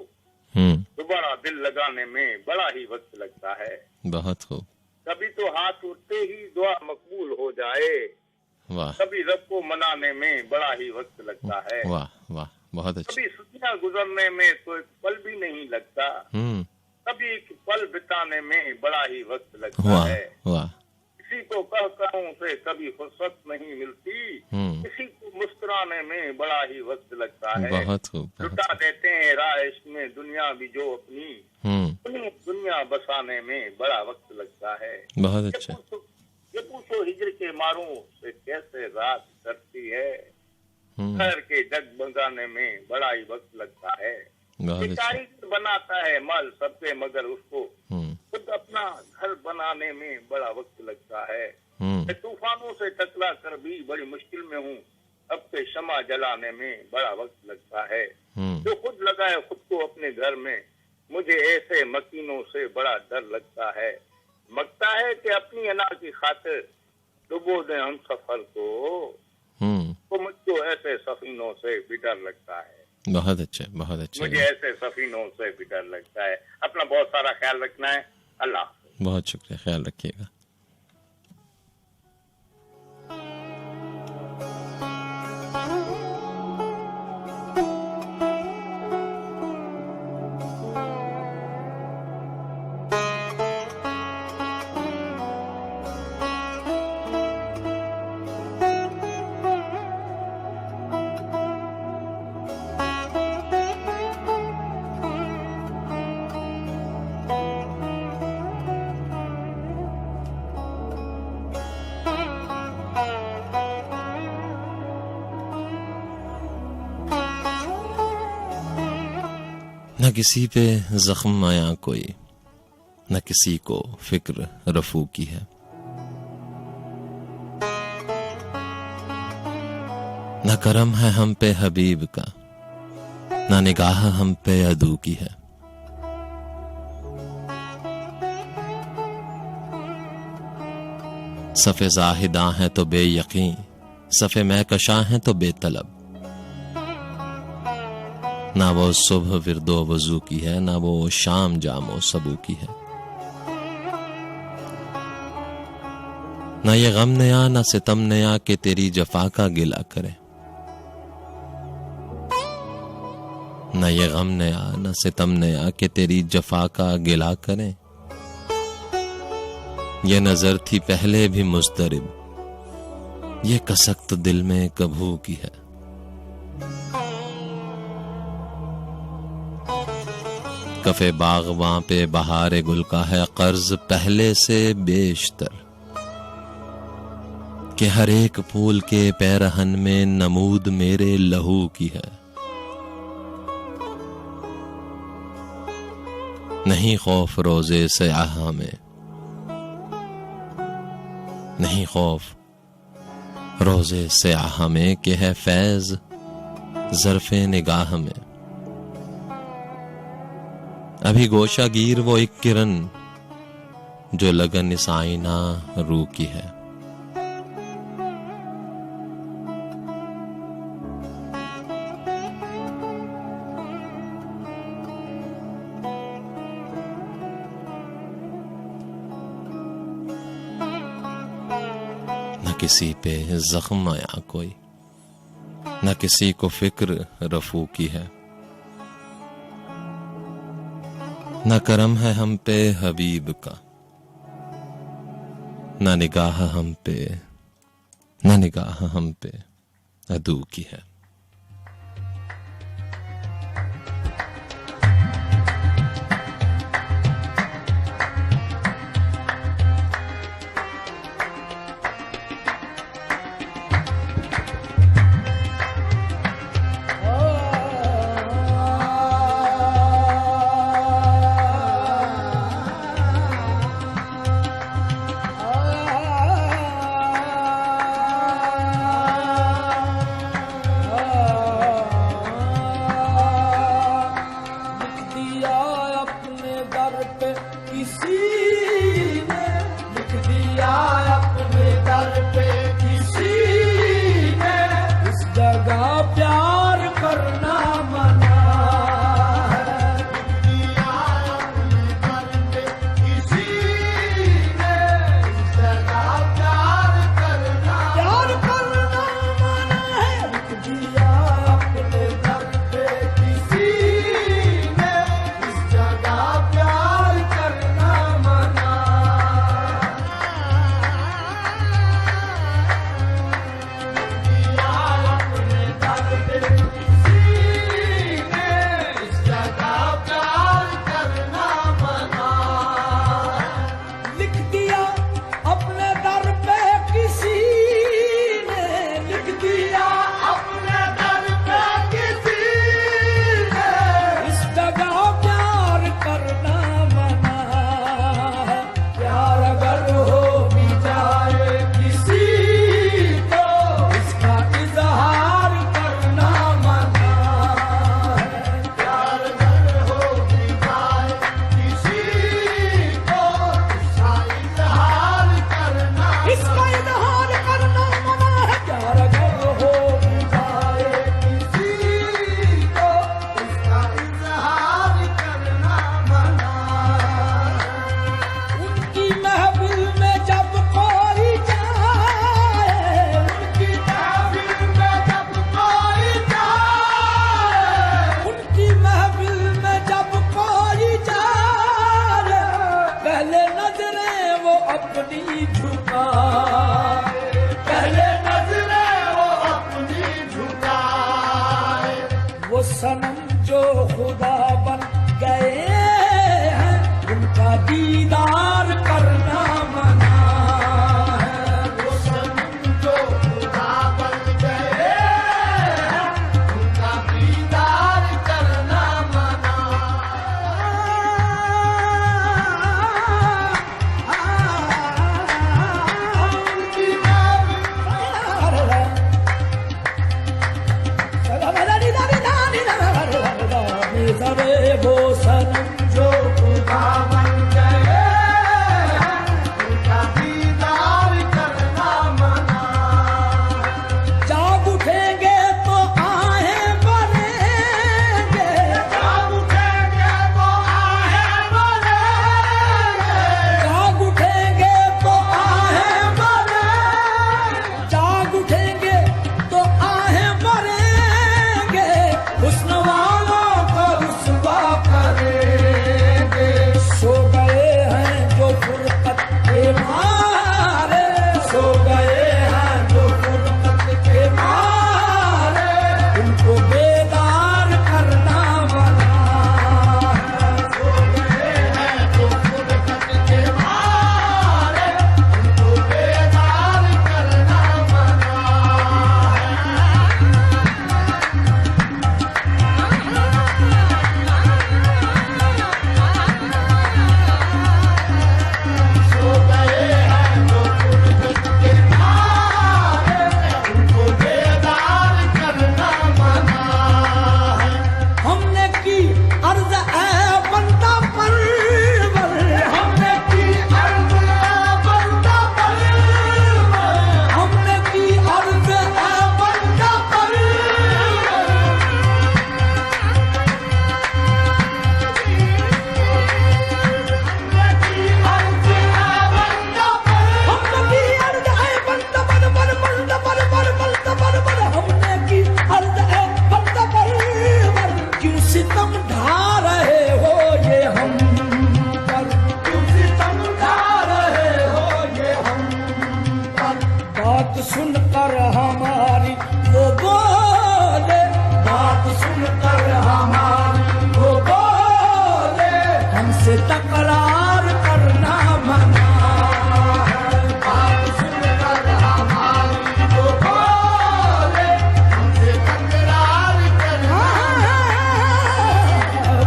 दोबारा दिल लगाने में बड़ा ही वक्त लगता है। बहुत खूब। कभी तो हाथ उठते ही दुआ मकबूल हो जाए, वाह। कभी रब को मनाने में बड़ा ही वक्त लगता है। वाह वाह, बहुत अच्छा। कभी छुट्टियां गुजरने में तो एक पल भी नहीं लगता, कभी एक पल बिताने में बड़ा ही वक्त लगता है। वाह। किसी को कहूँ से कभी फुर्सत नहीं मिलती, किसी को मुस्कुराने में बड़ा ही वक्त लगता है। बहुत खूब। लुटा देते हैं राह इश्क में दुनिया भी जो अपनी, दुनिया बसाने में बड़ा वक्त लगता है। बहुत अच्छा। ये पूछो हिजर के मारों से कैसे रात करती है, घर के जगमगाने में बड़ा ही वक्त लगता है। कारीगर बनाता है माल सबके, मगर उसको खुद अपना घर बनाने में बड़ा वक्त लगता है। मैं तूफानों से टकरा कर भी बड़ी मुश्किल में हूँ, अब पे शमा जलाने में बड़ा वक्त लगता है। जो खुद लगाए खुद को अपने घर में, मुझे ऐसे मकीनों से बड़ा डर लगता है। मगता है कि अपनी अना की खातिर डुबो दे हम सफर को, तो मुझको ऐसे सफीनों से भी डर लगता है। बहुत अच्छा, बहुत अच्छा। मुझे ऐसे सफीनों से भी डर लगता है। अपना बहुत सारा ख्याल रखना है। अल्लाह। बहुत शुक्रिया, ख्याल रखिएगा। न किसी पे जख्म आया कोई, न किसी को फिक्र रफू की है। न करम है हम पे हबीब का, न निगाह हम पे अदू की है। सफ़े ज़ाहिदा है तो बेयकीन, सफ़े महकशा है तो बेतलब। ना वो सुबह विरदो वजू की है, ना वो शाम जामो सबू की है। ना ये गम नया ना सितम नया कि तेरी जफा का गिला करे। ना ये गम नया ना सितम नया कि तेरी जफा का गिला करे। ये नजर थी पहले भी मुस्तरिब, ये कसक तो दिल में कभू की है। कफे बागवां पे बहारे गुल का है कर्ज पहले से बेशतर, कि हर एक फूल के पैरहन में नमूद मेरे लहू की है। नहीं खौफ रोजे सयाह में, नहीं खौफ रोजे सयाह में, कि है फैज ज़र्फ़े निगाह में। अभी गोशागीर वो एक किरण जो लगन इस आईना रू की है। न किसी पे जख्म आया कोई, न किसी को फिक्र रफू की है। न करम है हम पे हबीब का, न निगाह हम पे, न निगाह हम पे अदू की है। अपनी झुकाए, पहले नजरें वो अपनी झुकाए। वो सनम जो खुदा बन गए हैं, उनका दीदार करना मना है। वो सनम जो खुदा बन गए हैं, उनका दीदार करना मना। वो सनम जो खुदा बन गए हैं, उनका दीदार करना मना। जाग उठेंगे तो आहें भरेंगे, जाग उठेंगे तो आहें भरेंगे, जाग उठेंगे तो आहें भरेंगे, जाग उठेंगे तो आहें भरेंगे। हुस्न वालों को रुसवा करेंगे। सो गए हैं जो फुरकत के मारे, सो गए हैं जो फुरकत के मारे, उनको बेदार करना मना है। सो गए हैं जो फुरकत के मारे, उनको बेदार करना मना सो गए हैं जो फुरकत के मारे, उनको बेदार करना मना है। हमने की अर्ज है बंदा परवर, हमने की अर्ज है बंदा परवर, हमने की अर्ज है बंदा परवर। क्यों सितम ढा रहे हो ये हम पर, क्यों सितम ढा रहे हो ये हम पर। बात सुनकर हमारी वो बोले, बात सुनकर हमारी वो बोले, हमसे तकरार करना मना है। बात सुनकर हमारी वो बोले, हमसे तकरार करना है।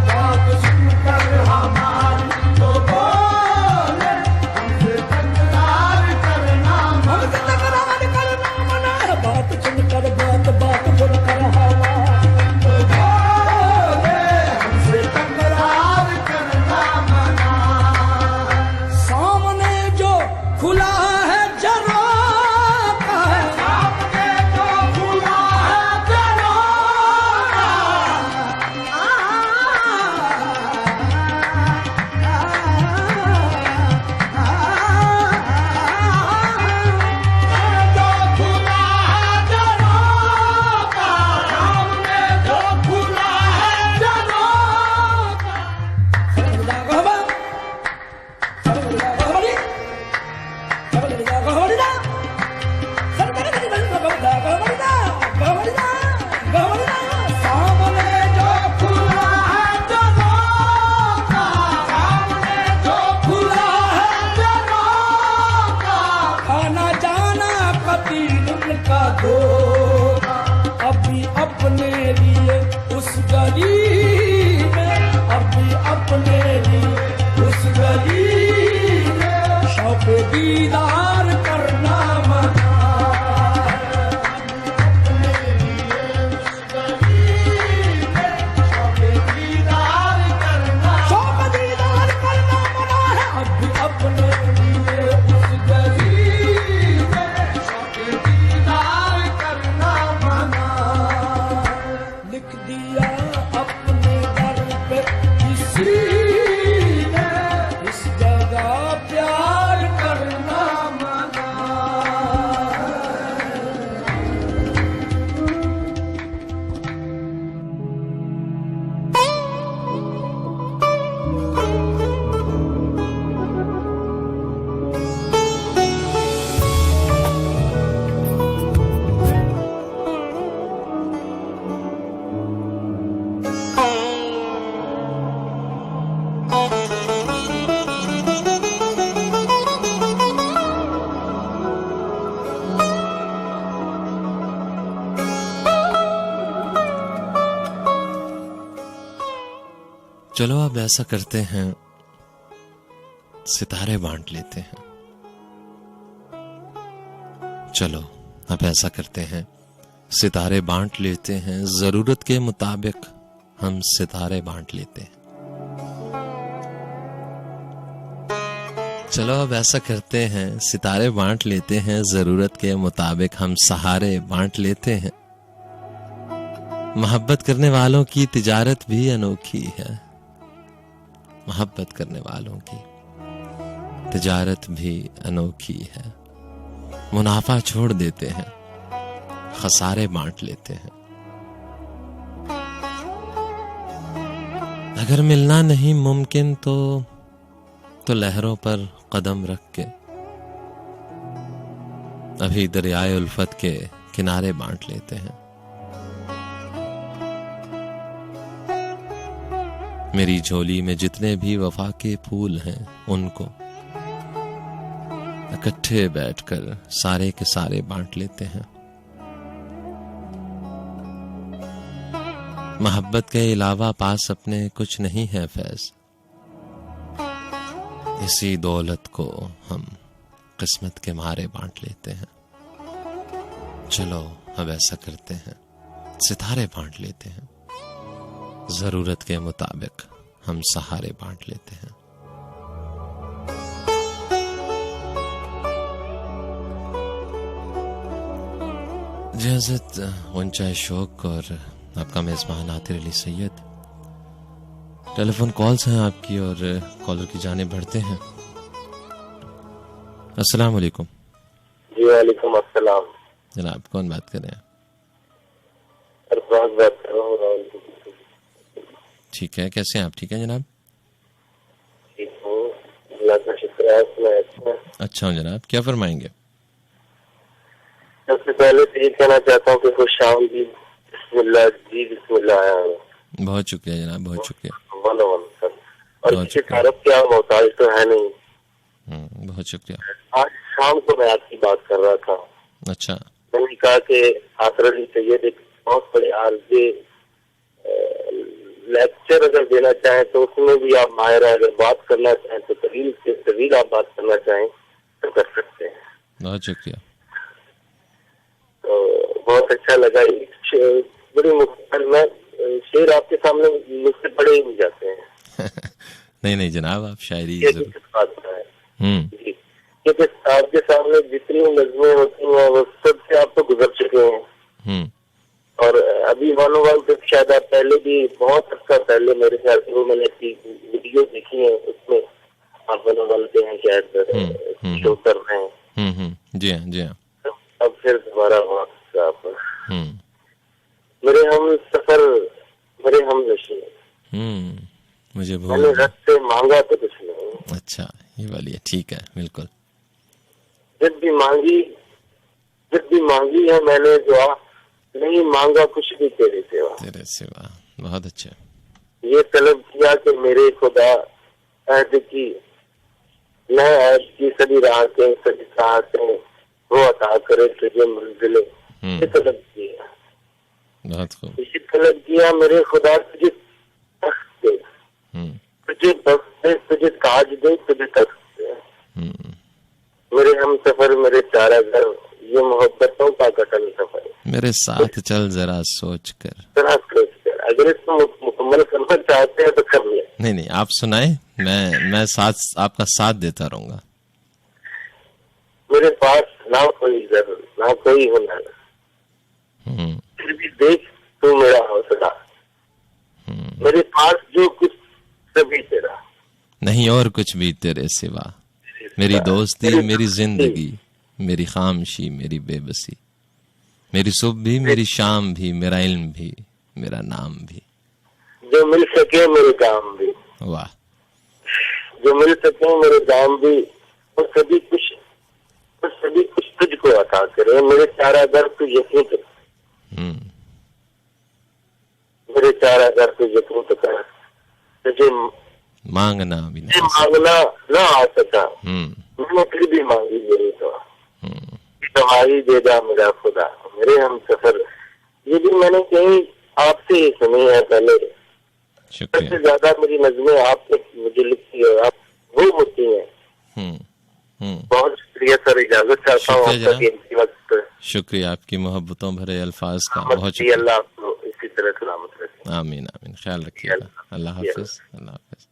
बात सुनकर हमारी वो बोले, हमसे तकरार करना मना, हमसे तकरार करना मना है। बात सुनकर बात बात सुनकर हमारी वो बोले, हमसे तकरार करना मना। सामने जो खुला है झरोखा, सामने जो खुला है झरोखा, जो खुला है झरोखा, सामने जो खुला है झरोखा। सामने जो खुला है झरोखा, सामने जो खुला है झरोखा। खाना जाना कभी उनका धोखा, अभी अपने लिए उस गली में, अभी अपने लिए उस गली में शौक दीदार करना मना है। अपने लिए उस गली में शौक दीदार करना, शौक दीदार करना मना है। अभी अपने लिए उस गली में शौक दीदार करना मना है। लिख दिया अपने दर पे किसी ने, इस जगह प्यार करना चलो अब ऐसा करते हैं, सितारे बांट लेते हैं। चलो अब ऐसा करते हैं, सितारे बांट लेते हैं। जरूरत के मुताबिक हम सितारे बांट लेते हैं। चलो अब ऐसा करते हैं, सितारे बांट लेते हैं। जरूरत के मुताबिक हम सहारे बांट लेते हैं। मोहब्बत करने वालों की तिजारत भी अनोखी है। मोहब्बत करने वालों की तिजारत भी अनोखी है। मुनाफा छोड़ देते हैं, खसारे बांट लेते हैं। अगर मिलना नहीं मुमकिन तो लहरों पर कदम रख के अभी दरियाए उल्फत के किनारे बांट लेते हैं। मेरी झोली में जितने भी वफा के फूल हैं, उनको इकट्ठे बैठकर सारे के सारे बांट लेते हैं। मोहब्बत के अलावा पास अपने कुछ नहीं है फैज। इसी दौलत को हम किस्मत के मारे बांट लेते हैं। चलो अब ऐसा करते हैं, सितारे बांट लेते हैं। जरूरत के मुताबिक हम सहारे बांट लेते हैं। इजाजत ऊंचा शौक और आपका मेजबान आतिर अली सैयद। टेलीफोन कॉल्स हैं आपकी और कॉलर की जाने बढ़ते हैं। अस्सलाम वालेकुम। जी वालेकुम अस्सलाम। जनाब कौन बात कर रहे हैं? बात कर रहा हूँ। ठीक है, कैसे हैं आप? ठीक है जनाब। ठीक हूँ, अल्लाह का शुक्र है। अच्छा हूँ जनाब, क्या फरमाएंगे? सबसे पहले तो ये कहना चाहता हूँ कि खुश आमदीद। बिस्मिल्लाह जी, बिस्मिल्लाह आया हूँ। बहुत शुक्रिया जनाब, बहुत शुक्रिया। और किसी तारफ क्या मोहताज तो है नहीं। बहुत शुक्रिया। आज शाम को मैं आपकी बात कर रहा था। अच्छा। मैंने कहा कि आतिर अली सैयद एक बहुत बड़े आरजे लेक्चर अगर देना चाहें तो उसमें भी आप माहिर हैं। अगर बात करना चाहें तो तवील से तवील आप बात करना चाहें तो कर सकते हैं। बहुत शुक्रिया। तो बहुत अच्छा लगा। बड़ी मुख्तर में शेर आपके सामने मुझसे बड़े ही नहीं जाते हैं। नहीं जनाब, आप शायरी जरूर जी, क्योंकि आपके सामने जितनी नज़में होती हैं वो सबसे आप तो गुजर चुके हैं। और अभी वन तो शायद आप पहले भी बहुत अच्छा पहले मेरे ख्याल से वो मैंने वीडियो देखी है, उसमें आप बनते हैं शायद शो कर रहे हैं। जी हाँ जी हाँ। अब फिर दोबारा आप मेरे हम सफर, मेरे हम नशी। मुझे मैंने रब से मांगा तो कुछ नहीं। अच्छा, ये वाली है, ठीक है, बिल्कुल। जब भी मांगी है मैंने दुआ, नहीं मांगा कुछ भी तेरे सिवा। तेरे सिवा, बहुत अच्छा। ये तलब किया कि मेरे खुदा अहद की मैं अहद की सभी राहतें सभी साहतें वो अता करे तुझे मंजिले। ये तलब किया, बहुत खूब। इसी तलब किया मेरे खुदा तुझे तख्त दे, तुझे बख्श दे, तुझे ताज दे, तुझे तख्त दे। मेरे हम सफर, मेरे चारा घर, ये मोहब्बतों का कटल सफर। मेरे साथ चल जरा सोच कर। अगर इसको मुकम्मल करना चाहते हैं तो कर ले। नहीं आप सुनाए, मैं साथ आपका साथ देता रहूंगा। मेरे पास ना कोई जरूर, ना कोई हुनर, फिर भी देख तू मेरा हौसला। मेरे पास जो कुछ सभी तेरा, नहीं और कुछ भी तेरे सिवा। मेरी दोस्ती, मेरी जिंदगी, मेरी खामशी, मेरी बेबसी, मेरी सुबह भी, मेरी शाम भी, मेरा इल्म भी, मेरा नाम भी। जो मिल सके मेरे काम भी। वाह। जो मिल सके मेरे काम भी, और सभी कुछ तुझको अता करे। मेरे चारा दर तू यकीन कर, मेरे चारा दर तू यकीन कर। तुझे मांगना भी नहीं, मांगना ना आ सका, मैंने फिर भी मांगी मेरी दुआ। दवाई देगा मेरा खुदा, मेरे हम सफर। ये भी मैंने कहीं आपसे ही सुनी है पहले। शुक्रिया। सबसे ज्यादा मेरी नज़में आपने मुझे लिखी है, आप वो होती हैं। बहुत शुक्रिया सर, इजाजत चाहता हूँ आपका कीमती वक्त। शुक्रिया आपकी मोहब्बतों भरे अल्फाज का, बहुत शुक्रिया। अल्लाह आपको इसी तरह सलामत रखे। आमीन आमीन, ख्याल रखिएगा। अल्लाह हाफिज। अल्लाह हाफिज।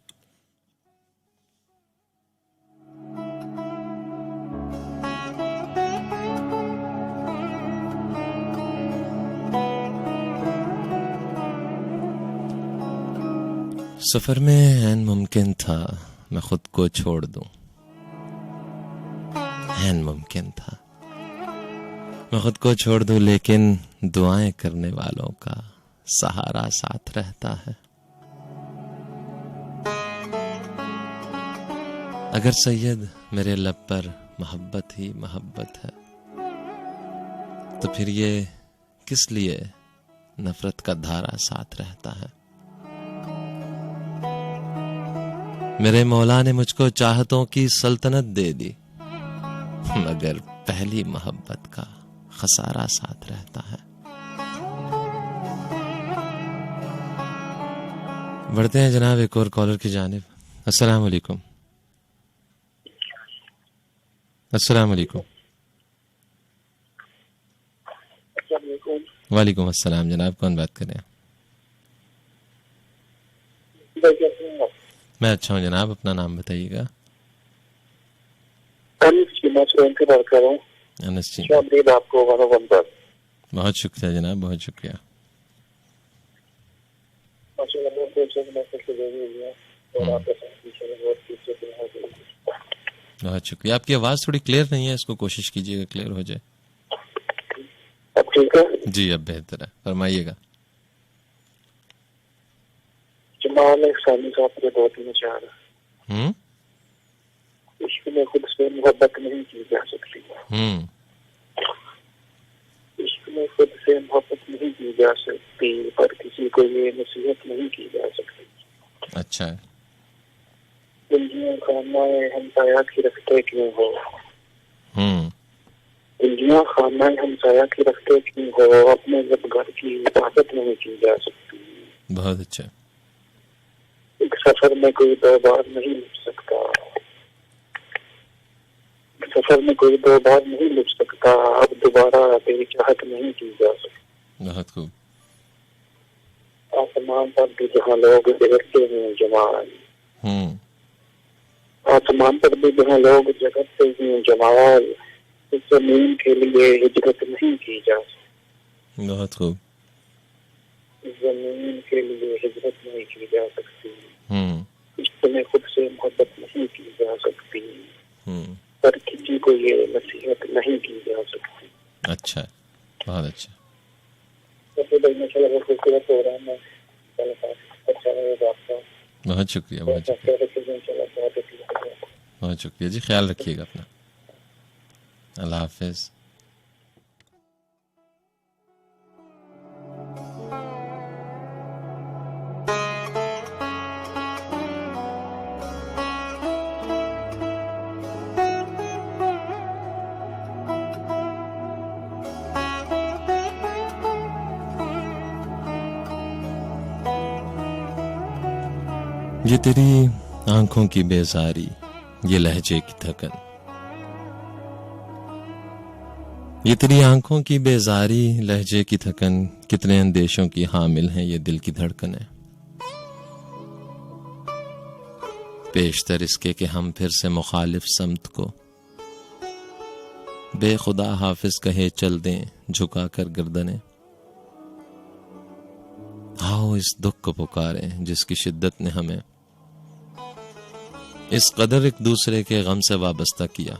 सफर में ऐन मुमकिन था मैं खुद को छोड़ दूं, ऐन मुमकिन था मैं खुद को छोड़ दूं, लेकिन दुआएं करने वालों का सहारा साथ रहता है। अगर सैयद मेरे लब पर मोहब्बत ही मोहब्बत है, तो फिर ये किस लिए नफरत का धारा साथ रहता है। मेरे मौला ने मुझको चाहतों की सल्तनत दे दी, मगर पहली मोहब्बत का खसारा साथ रहता है। बढ़ते हैं जनाब एक और कॉलर की जानिब। अस्सलाम वालेकुम। अस्सलाम वालेकुम। वालेकुम अस्सलाम। जनाब कौन बात कर रहे हैं? मैं अच्छा हूँ जनाब, अपना नाम बताइएगा। अनस जी, आपको बहुत शुक्रिया जनाब, बहुत शुक्रिया। बहुत शुक्रिया। आपकी आवाज थोड़ी क्लियर नहीं है, इसको कोशिश कीजिएगा क्लियर हो जाए। अब ठीक है जी, अब बेहतर है, फरमाइएगा। इश्क में खुद से मोहब्बत नहीं की जा सकती। इश्क में खुद से मोहब्बत नहीं की जा सकती, पर किसी को ये नसीहत नहीं की जा सकती। अच्छा है। दुनिया खानाए हमसाया की रखते क्यों हो, दुनिया खानाए हमसाया की रखते क्यों हो, अपने जब घर की हिफाजत नहीं की जा सकती। बहुत अच्छा। एक सफर में कोई दो बार नहीं लुट सकता, सफर में कोई दो बार नहीं लुट सकता, अब दोबारा तेरी चाहत नहीं की जा सकती। बहुत खूब। आसमान पर भी जहाँ लोग जगते हैं जमाल, आसमान पर भी जहाँ लोग जगते हैं जमाल, इस जमीन के लिए हिजरत नहीं की जा सकती। बहुत खूब। इस जमीन के लिए हिजरत नहीं की जा सकती। इश्क में खुद से मोहब्बत नहीं की जा सकती, पर किसी को ये नसीहत नहीं की जा सकती। अच्छा, बहुत अच्छा। बहुत शुक्रिया, बहुत शुक्रिया, बहुत शुक्रिया जी। ख्याल रखिएगा अपना। अल्लाह हाफिज। ये तेरी आंखों की बेजारी, ये लहजे की थकन, ये तेरी आंखों की बेजारी, लहजे की थकन, कितने अंदेशों की हामिल हैं ये दिल की धड़कनें। पेशतर इसके कि हम फिर से मुखालिफ समत को बेखुदा हाफिज कहे चल दें झुका कर गर्दनें। आओ इस दुख को पुकारें जिसकी शिद्दत ने हमें इस कदर एक दूसरे के गम से वाबस्ता किया।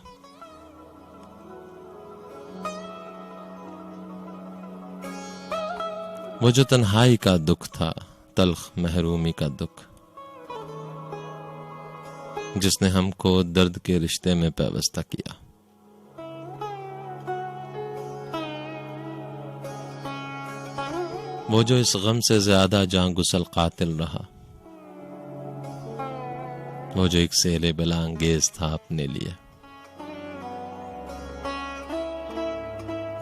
वो जो तन्हाई का दुख था, तल्ख महरूमी का दुख, जिसने हमको दर्द के रिश्ते में पैवस्ता किया। वो जो इस गम से ज्यादा जान गुसल कातिल रहा, वो जो एक सेले बला अंगेज था अपने लिए,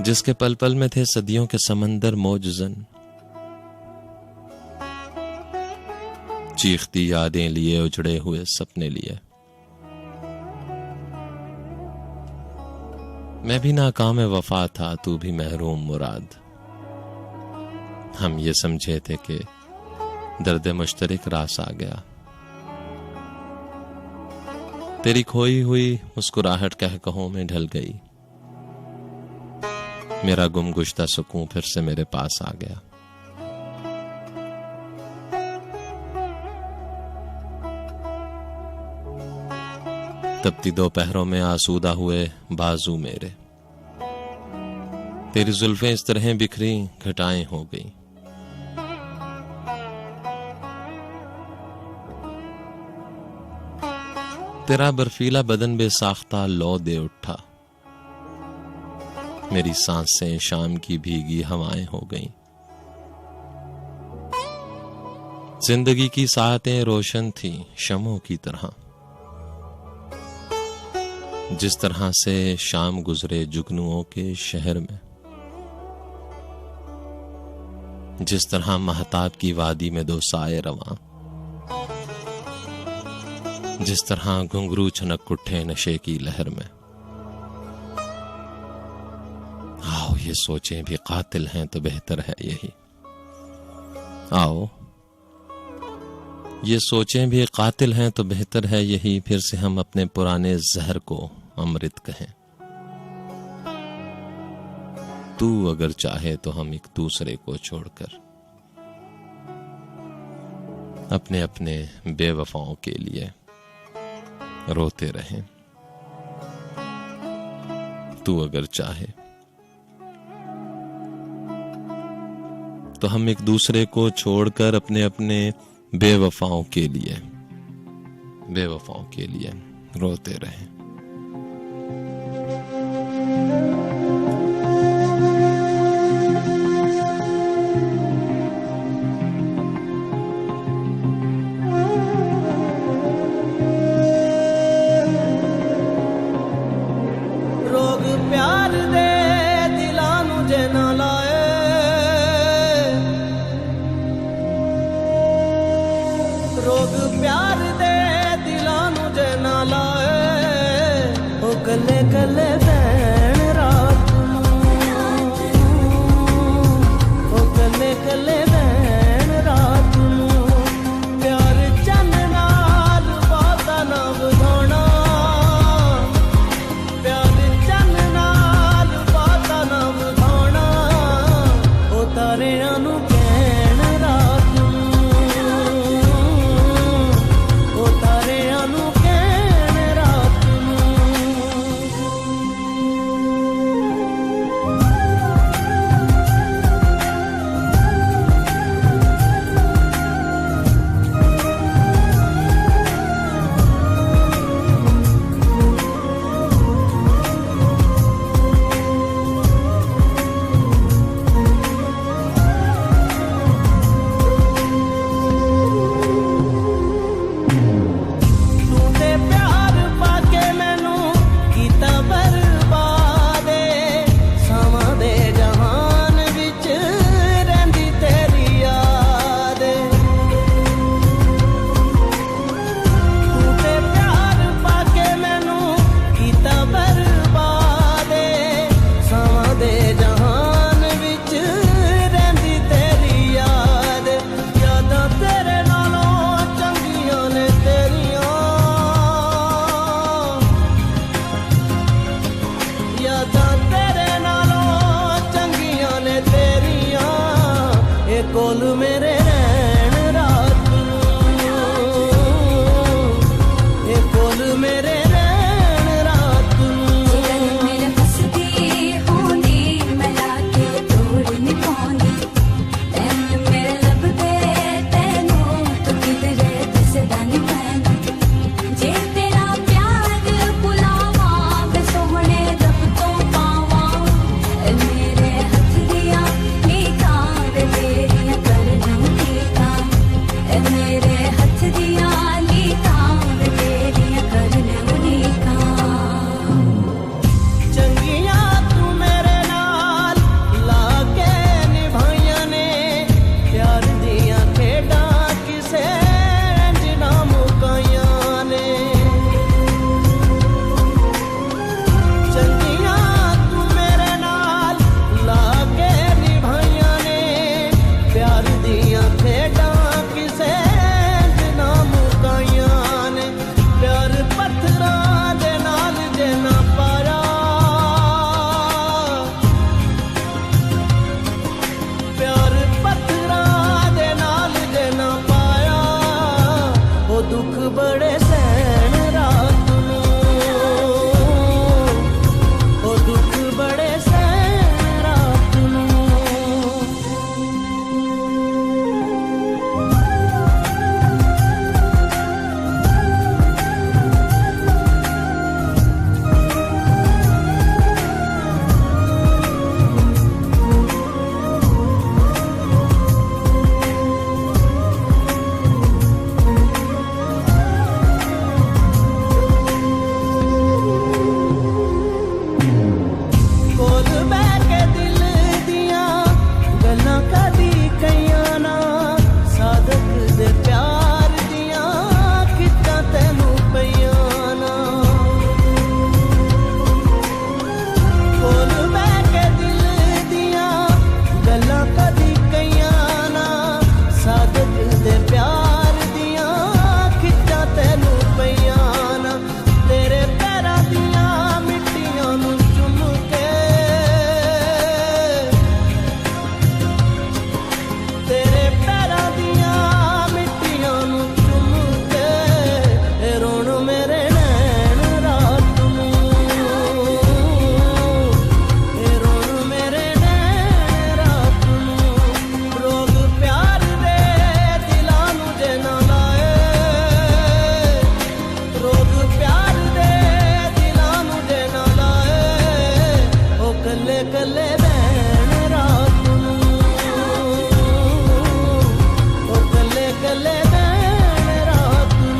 जिसके पल पल में थे सदियों के समंदर मौजजन, चीखती यादें लिए, उजड़े हुए सपने लिए। मैं भी नाकाम वफा था, तू भी महरूम मुराद। हम ये समझे थे कि दर्द मुश्तरक रास आ गया। तेरी खोई हुई मुस्कुराहट कहकहों में ढल गई। मेरा गुमगुश्ता सुकून फिर से मेरे पास आ गया। तपती दोपहरों में आसूदा हुए बाजू मेरे, तेरी जुल्फें इस तरह बिखरी घटाएं हो गई। तेरा बर्फीला बदन बेसाख्ता लौ दे उठा। मेरी सांसें शाम की भीगी हवाएं हो गईं। जिंदगी की साहतें रोशन थी शमों की तरह। जिस तरह से शाम गुजरे जुगनुओं के शहर में, जिस तरह महताब की वादी में दो साए रवां, जिस तरह घुंघरू छनक उठे नशे की लहर में। आओ ये सोचें भी कातिल हैं तो बेहतर है यही। आओ ये सोचें भी कातिल हैं तो बेहतर है यही। फिर से हम अपने पुराने जहर को अमृत कहें। तू अगर चाहे तो हम एक दूसरे को छोड़कर अपने अपने बेवफाओं के लिए रोते रहें। तू अगर चाहे तो हम एक दूसरे को छोड़कर अपने अपने बेवफाओं के लिए रोते रहें। रोग प्यार दे दिलां नू जे ना लाए, रोग प्यार दे दिलां नू जे ना लाए। ओ कले कले भैन रात नू, ओ कले कले भैन रात नू। प्यार चन नाल बाता ना बुझाना, प्यार चन नाल बाता ना बुझाना। ओ तारियां नू कहण रात नू, ओ तारियां नू कहण रात नू। तू ते प्यार पाके मैनू कीता बर्बाद। सावां दे जहान विच रहिंदी तेरी याद। तू ते प्यार पाके मैनू कीता बर्बाद। सावां दे जहान विच रहिंदी तेरी याद। यादां तेरे नालों चंगियां ने तेरियां, यादां तेरे नालों चंगियां ने तेरियां। ए कोल मेरे रहन रात नू, ए कोल मेरे रहन रात नू। मेरे बसदी होंदी मैं लाके तोड़ नहीं पाउंदी। तैन मेरे लभदे तैनू तू किधरे दिसदा नहीं पैंदा। जे तेरा प्यार भुलावां वे सोहणे रब तो पावां। कल्ले कल्ले बैण रात नू ओ कल्ले कल्ले बैण रात नू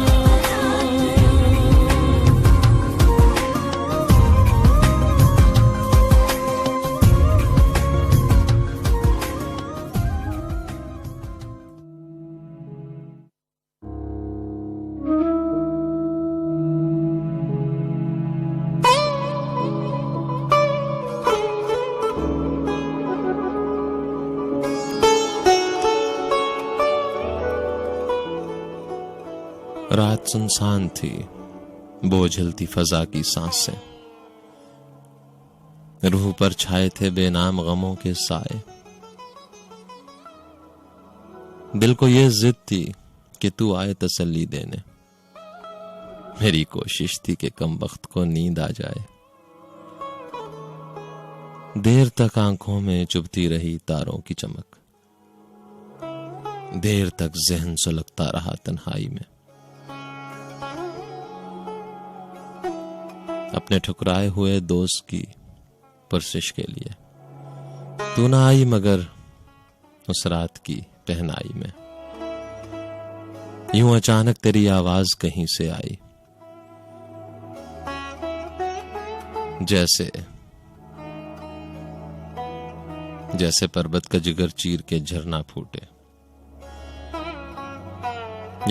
रात सुनसान थी, बोझल थी फजा की सांसें, रूह पर छाए थे बेनाम गमों के साए। दिल को ये जिद थी कि तू आए तसल्ली देने, मेरी कोशिश थी कि कम वक्त को नींद आ जाए। देर तक आंखों में चुभती रही तारों की चमक, देर तक जहन सुलगता रहा तन्हाई में। अपने ठुकराए हुए दोस्त की पुरसिश के लिए तू ना आई, मगर उस रात की पहनाई में यूं अचानक तेरी आवाज कहीं से आई, जैसे जैसे पर्वत का जिगर चीर के झरना फूटे,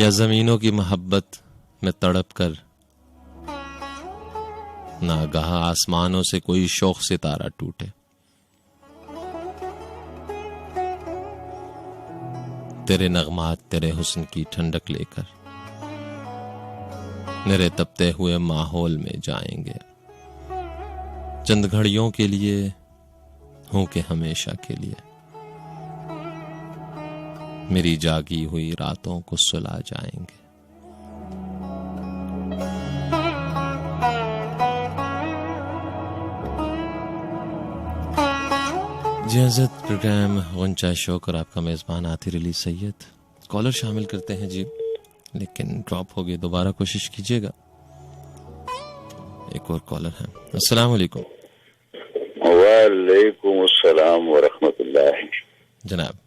या जमीनों की मोहब्बत में तड़प कर नागाह आसमानों से कोई शौक सितारा टूटे। तेरे नगमात तेरे हुस्न की ठंडक लेकर मेरे तपते हुए माहौल में जाएंगे, चंद घड़ियों के लिए हूं के हमेशा के लिए मेरी जागी हुई रातों को सुला जाएंगे। जियाजत प्रोग्राम गुंचा शौक और आपका मेजबान आतिर अली सैयद। कॉलर शामिल करते हैं जी, लेकिन ड्रॉप हो गए, दोबारा कोशिश कीजिएगा। एक और कॉलर है। अस्सलाम वालेकुम। वालेकुम अस्सलाम व रहमतुल्लाह। जनाब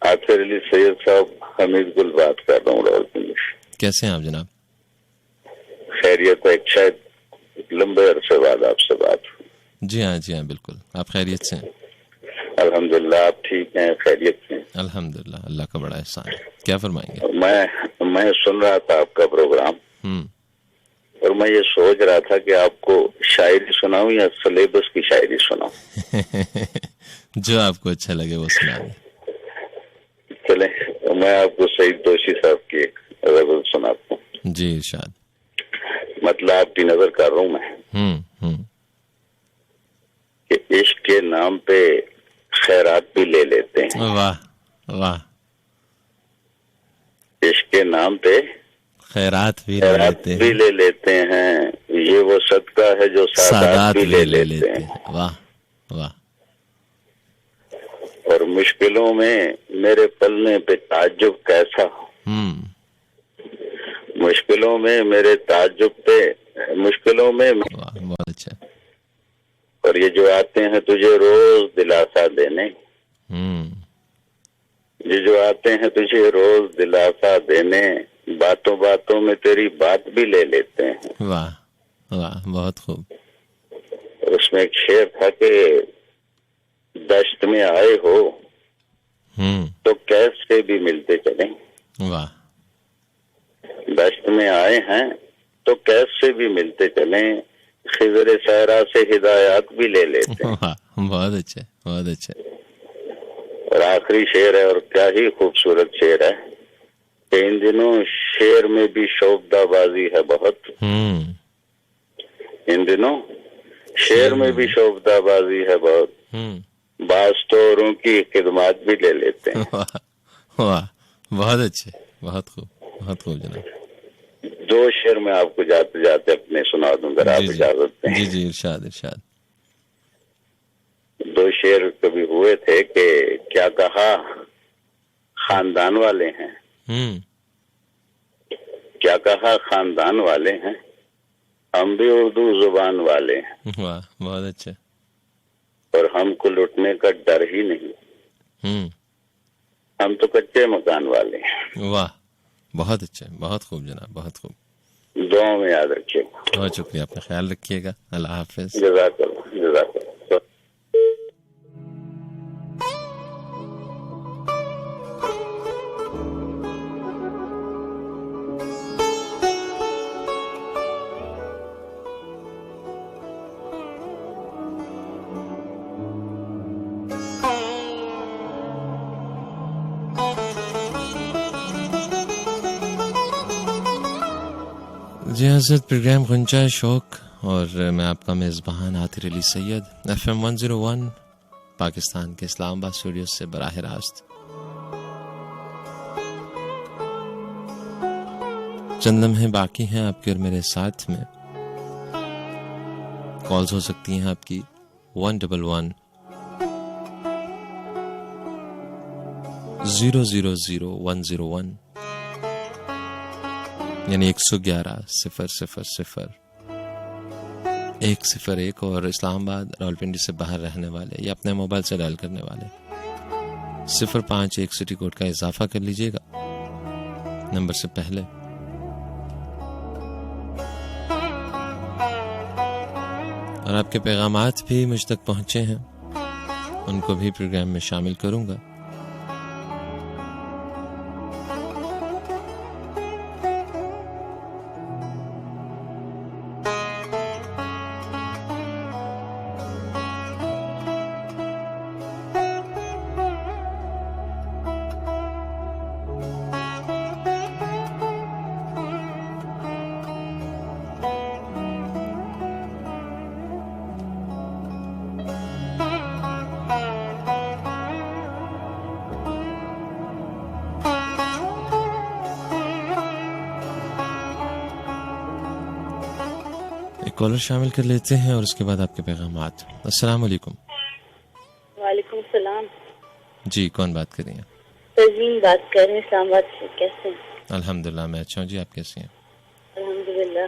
आतिर अली सैयद साहब, हमीद गुल बात कर रहा हूँ रावलपिंडी। कैसे हैं आप जनाब? खैरियत है, शायद लंबे अरसे बाद आपसे बात। जी हाँ बिल्कुल। आप खैरियत से हैं? अल्हम्दुलिल्लाह। आप ठीक हैं, खैरियत से? अल्हम्दुलिल्लाह, अल्लाह का बड़ा एहसान है। क्या फरमाएंगे? मैं सुन रहा था आपका प्रोग्राम और मैं ये सोच रहा था कि आपको शायरी सुनाऊं या सिलेबस की शायरी सुनाऊं। जो आपको अच्छा लगे वो सुनाइए। चले, मैं आपको सईद दोषी साहब की एक गजल सुनाता हूँ। जी इरशाद। मतलब आपकी नजर कर रहा हूँ मैं कि इश्क के नाम पे खैरात भी ले लेते हैं। वाह वाह। इश्क के नाम पे खैरात भी ले लेते हैं, ये वो सदका है जो सादात भी ले लेते हैं। वाह वाह। और मुश्किलों में मेरे पलने पे ताज्जुब कैसा, मुश्किलों में मेरे ताज्जुब पे, मुश्किलों में। बहुत अच्छा। और ये जो आते हैं तुझे रोज दिलासा देने, ये जो आते हैं तुझे रोज दिलासा देने, बातों बातों में तेरी बात भी ले लेते हैं। वाह वाह, बहुत खूब। उसमें एक शेर था कि दश्त में आए हो तो कैसे भी मिलते चले। वाह। दश्त में आए हैं तो कैसे भी मिलते चले, खिजर सहरा से हिदायत भी ले लेते हैं। बहुत अच्छे, बहुत अच्छे। और आखिरी शेर है, और क्या ही खूबसूरत शेर है कि इन दिनों शेर में भी शोभदाबाजी है बहुत। इन दिनों शेर में भी शोभदाबाजी है बहुत, बास तो औरों की खिदमत भी ले लेते हैं। वाह, बहुत अच्छे, बहुत खूब, बहुत खूब जनाब। दो शेर मैं आपको जाते जाते अपने सुना दूंगा, आप इजाजत दें। जी जी, इरशाद इरशाद। दो शेर कभी हुए थे कि क्या कहा खानदान वाले हैं, क्या कहा खानदान वाले हैं, हम भी उर्दू जुबान वाले हैं। वाह, बहुत अच्छे। और हमको लुटने का डर ही नहीं। हम तो कच्चे मकान वाले हैं। वाह, बहुत अच्छे, बहुत खूब जनाब, बहुत खूब। दुआ में याद रखिएगा। बहुत शुक्रिया, अपना ख्याल रखिएगा। अल्लाह हाफिज। जज़ाकल्लाह, जज़ाकल्लाह। जी हजरत, प्रोग्राम गुंजा शौक और मैं आपका मेज़बान आतिर अली सैयद, FM 101 पाकिस्तान के इस्लामाबाद स्टूडियो से बराह रास्त। चंद लम्हे बाकी हैं आपके और मेरे साथ में। कॉल्स हो सकती हैं आपकी 111 000 101 यानी 111-000 101 और इस्लामाबाद रावलपिंडी से बाहर रहने वाले या अपने मोबाइल से डायल करने वाले 051 सिटी कोड का इजाफा कर लीजिएगा नंबर से पहले। और आपके पैगामात भी मुझ तक पहुंचे हैं, उनको भी प्रोग्राम में शामिल करूंगा। कॉलर शामिल कर लेते हैं और उसके बाद आपके पैगामात। अस्सलाम वालेकुम। वालेकुम सलाम। जी, कौन बात कर रही हैं? तज़मीन बात कर रहे हैं इस्लामाबाद से। कैसे हैं? अल्हम्दुलिल्लाह, मैं अच्छा हूँ जी, आप कैसी हैं? अल्हम्दुलिल्लाह।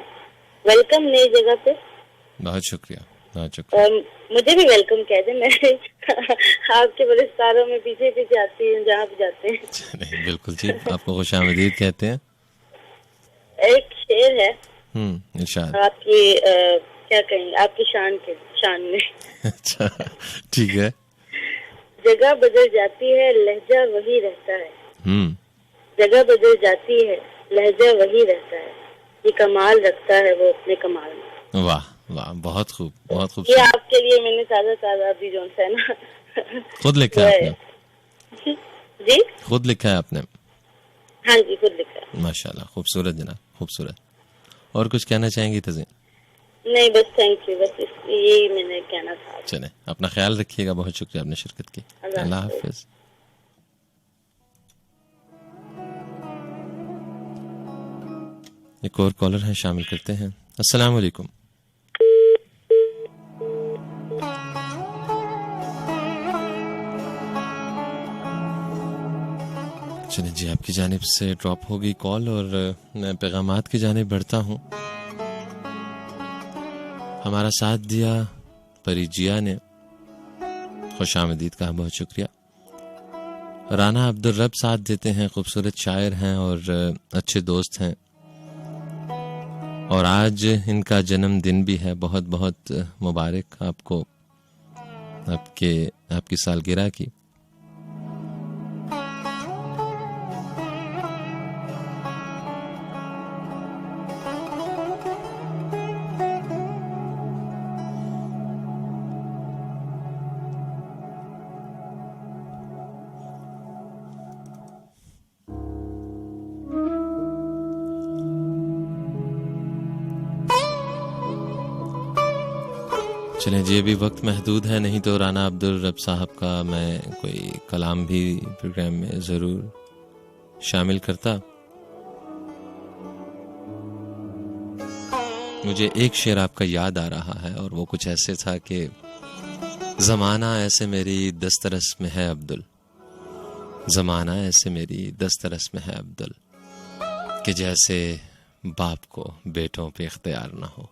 वेलकम नई जगह पे। बहुत शुक्रिया, बहुत शुक्रिया। मुझे भी वेलकम कह दे, मैं आपके पुरस्कारों में पीछे पीछे आती हूँ जहाँ भी जाते हैं। नहीं, बिल्कुल जी, आपको खुशामदीद कहते हैं। एक शेर है इरशाद। आपकी क्या कहेंगे, आपकी शान में। अच्छा, ठीक है। जगह बदल जाती है, लहजा वही रहता है। जगह बदल जाती है, लहजा वही रहता है। ये कमाल रखता है वो अपने कमाल में। वाह वाह, बहुत खूब, बहुत खूब। ये आपके लिए मैंने ताज़ा अभी जो है ना खुद लिखा है आपने? जी, खुद लिखा है आपने? हाँ जी, खुद लिखा है। माशाल्लाह, खूबसूरत जनाब, खूबसूरत। और कुछ कहना चाहेंगी तज़ीन? नहीं, बस थैंक यू, बस यही मैंने कहना था। चले, अपना ख्याल रखिएगा, बहुत शुक्रिया आपने शिरकत की। अल्लाह हाफिज। एक और कॉलर है, शामिल करते हैं। अस्सलाम वालेकुम। चलिए जी, आपकी जानिब से ड्रॉप हो गई कॉल और मैं पैगामात की जानिब बढ़ता हूँ। हमारा साथ दिया परिजिया ने, खुशामदीद कहा, बहुत शुक्रिया। राना अब्दुल रब साथ देते हैं, खूबसूरत शायर हैं और अच्छे दोस्त हैं, और आज इनका जन्मदिन भी है। बहुत बहुत मुबारक आपको आपकी सालगिरह की। चलें जी, अभी वक्त महदूद है, नहीं तो राना अब्दुल रब साहब का मैं कोई कलाम भी प्रोग्राम में ज़रूर शामिल करता। मुझे एक शेर आपका याद आ रहा है और वो कुछ ऐसे था कि ज़माना ऐसे मेरी दस्तरस में है अब्दुल, ज़माना ऐसे मेरी दस्तरस में है अब्दुल, कि जैसे बाप को बेटों पे इख्तियार ना हो।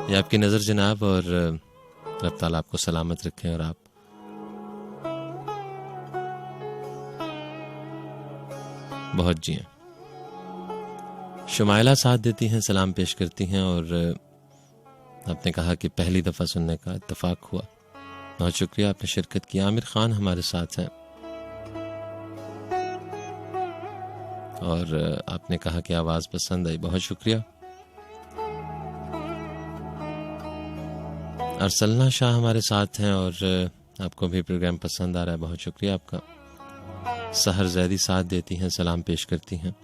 ये आपकी नज़र जनाब, और रब ताला आपको सलामत रखें और आप बहुत जिएं। शुमाइला साथ देती हैं, सलाम पेश करती हैं और आपने कहा कि पहली दफ़ा सुनने का इत्तेफाक हुआ। बहुत शुक्रिया, आपने शिरकत की। आमिर खान हमारे साथ हैं और आपने कहा कि आवाज़ पसंद आई, बहुत शुक्रिया। अरसलना शाह हमारे साथ हैं और आपको भी प्रोग्राम पसंद आ रहा है, बहुत शुक्रिया आपका। सहर जैदी साथ देती हैं, सलाम पेश करती हैं।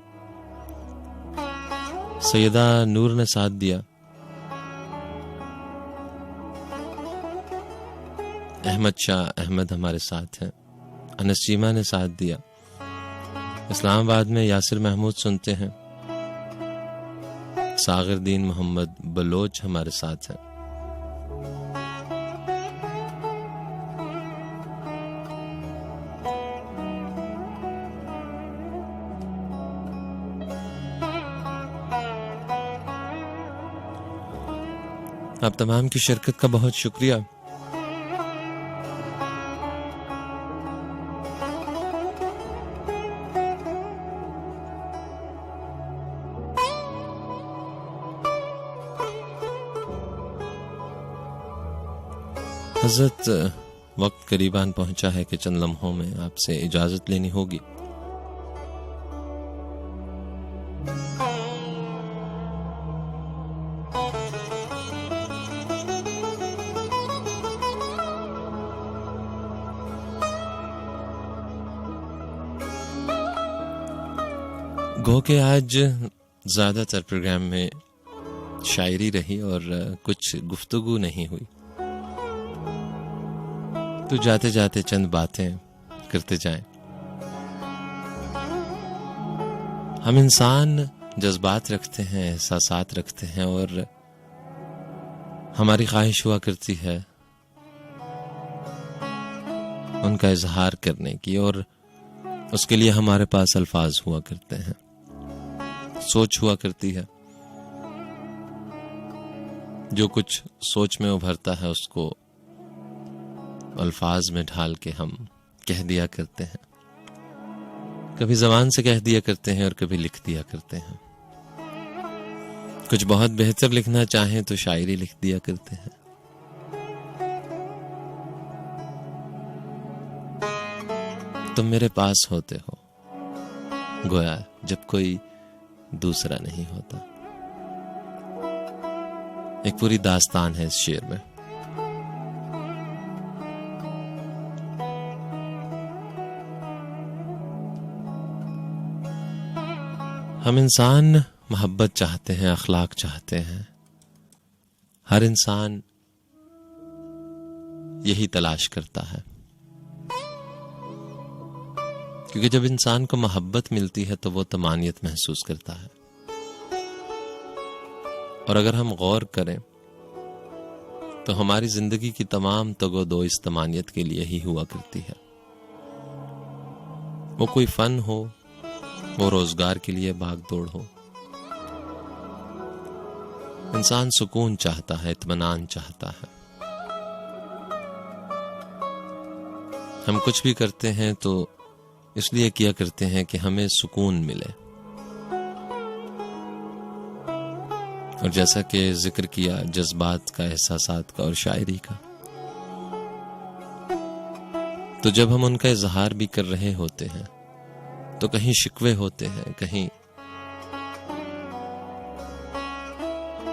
सैयदा नूर ने साथ दिया। अहमद शाह अहमद हमारे साथ हैं। अनसीमा ने साथ दिया। इस्लामाबाद में यासिर महमूद सुनते हैं। सागरदीन मोहम्मद बलोच हमारे साथ हैं। आप तमाम की शिरकत का बहुत शुक्रिया। हज़रत वक्त करीबान पहुंचा है कि चंद लम्हों में आपसे इजाजत लेनी होगी। गो के आज ज्यादातर प्रोग्राम में शायरी रही और कुछ गुफ्तगू नहीं हुई, तो जाते जाते चंद बातें करते जाएं। हम इंसान जज्बात रखते हैं, एहसासात रखते हैं और हमारी ख्वाहिश हुआ करती है उनका इजहार करने की, और उसके लिए हमारे पास अल्फाज हुआ करते हैं, सोच हुआ करती है। जो कुछ सोच में उभरता है उसको अल्फाज में ढाल के हम कह दिया करते हैं। कभी ज़बान से कह दिया करते हैं और कभी लिख दिया करते हैं। कुछ बहुत बेहतर लिखना चाहें तो शायरी लिख दिया करते हैं। तुम मेरे पास होते हो गोया जब कोई दूसरा नहीं होता। एक पूरी दास्तान है इस शेर में। हम इंसान मोहब्बत चाहते हैं, अखलाक चाहते हैं। हर इंसान यही तलाश करता है, क्योंकि जब इंसान को मोहब्बत मिलती है तो वो तमानियत महसूस करता है। और अगर हम गौर करें तो हमारी जिंदगी की तमाम तगोदो इस तमानियत के लिए ही हुआ करती है। वो कोई फन हो, वो रोजगार के लिए भागदौड़ हो। इंसान सुकून चाहता है, इत्मीनान चाहता है। हम कुछ भी करते हैं तो इसलिए किया करते हैं कि हमें सुकून मिले। और जैसा कि जिक्र किया जज्बात का, एहसासात का और शायरी का, तो जब हम उनका इजहार भी कर रहे होते हैं तो कहीं शिकवे होते हैं,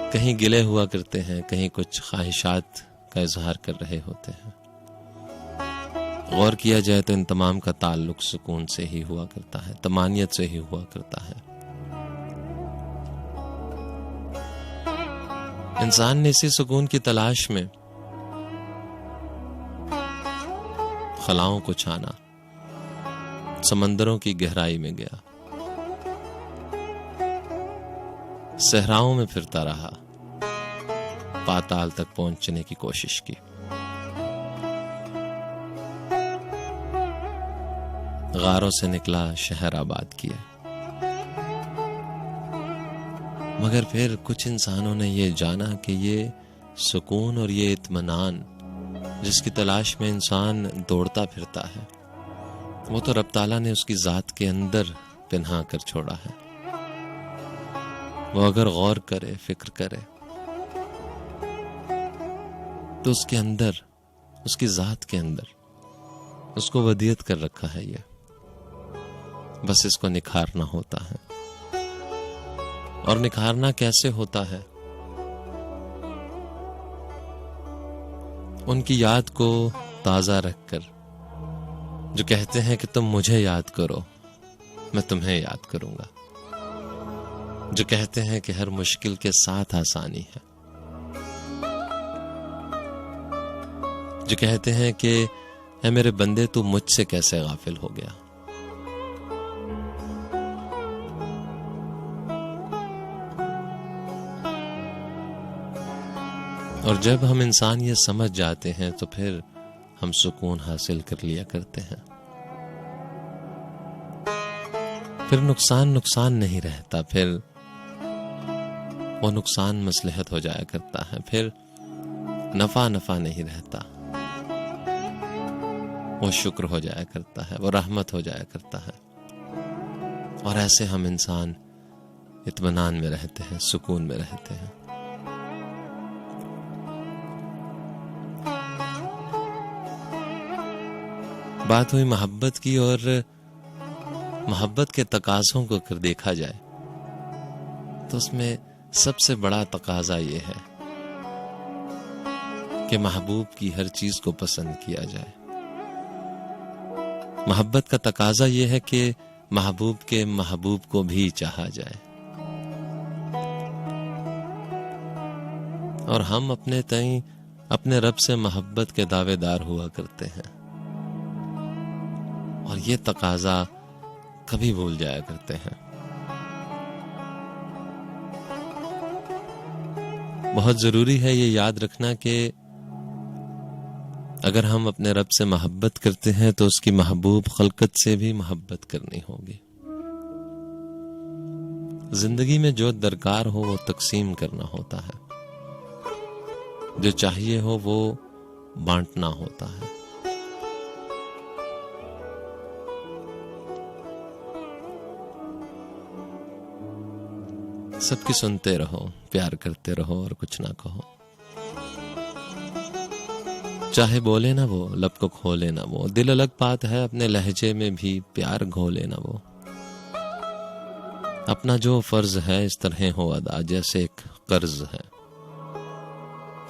कहीं गिले हुआ करते हैं, कहीं कुछ ख्वाहिशात का इजहार कर रहे होते हैं। गौर किया जाए तो इन तमाम का ताल्लुक सुकून से ही हुआ करता है, तमानियत से ही हुआ करता है। इंसान ने इसी सुकून की तलाश में खलाओं को छाना, समंदरों की गहराई में गया, सहराओं में फिरता रहा, पाताल तक पहुंचने की कोशिश की। गारों से निकला, शहर आबाद किया। मगर फिर कुछ इंसानों ने ये जाना कि ये सुकून और ये इत्मीनान जिसकी तलाश में इंसान दौड़ता फिरता है, वो तो रब ताला ने उसकी जात के अंदर पिन्हा कर छोड़ा है। वो अगर गौर करे, फिक्र करे, तो उसके अंदर, उसकी जात के अंदर उसको वदियत कर रखा है। ये बस इसको निखारना होता है। और निखारना कैसे होता है? उनकी याद को ताजा रखकर, जो कहते हैं कि तुम मुझे याद करो, मैं तुम्हें याद करूंगा। जो कहते हैं कि हर मुश्किल के साथ आसानी है। जो कहते हैं कि ऐ मेरे बंदे तू मुझसे कैसे गाफिल हो गया। और जब हम इंसान ये समझ जाते हैं तो फिर हम सुकून हासिल कर लिया करते हैं। फिर नुकसान नहीं रहता, फिर वो नुकसान मसलहत हो जाया करता है। फिर नफा नहीं रहता, वो शुक्र हो जाया करता है, वो रहमत हो जाया करता है। और ऐसे हम इंसान इत्मीनान में रहते हैं, सुकून में रहते हैं। बात हुई मोहब्बत की, और मोहब्बत के तकाज़ों को अगर देखा जाए तो उसमें सबसे बड़ा तकाजा ये है कि महबूब की हर चीज को पसंद किया जाए। मोहब्बत का तकाजा ये है कि महबूब के महबूब को भी चाहा जाए। और हम अपने तई अपने रब से मोहब्बत के दावेदार हुआ करते हैं, और ये तकाजा कभी भूल जाया करते हैं। बहुत जरूरी है ये याद रखना कि अगर हम अपने रब से मोहब्बत करते हैं तो उसकी महबूब खलकत से भी मोहब्बत करनी होगी। जिंदगी में जो दरकार हो वो तकसीम करना होता है, जो चाहिए हो वो बांटना होता है। सबकी सुनते रहो, प्यार करते रहो और कुछ ना कहो। चाहे बोले ना वो, लब को खोले ना वो, दिल अलग बात है, अपने लहजे में भी प्यार घोले ना वो। अपना जो फर्ज है इस तरह हो अदा जैसे एक कर्ज है।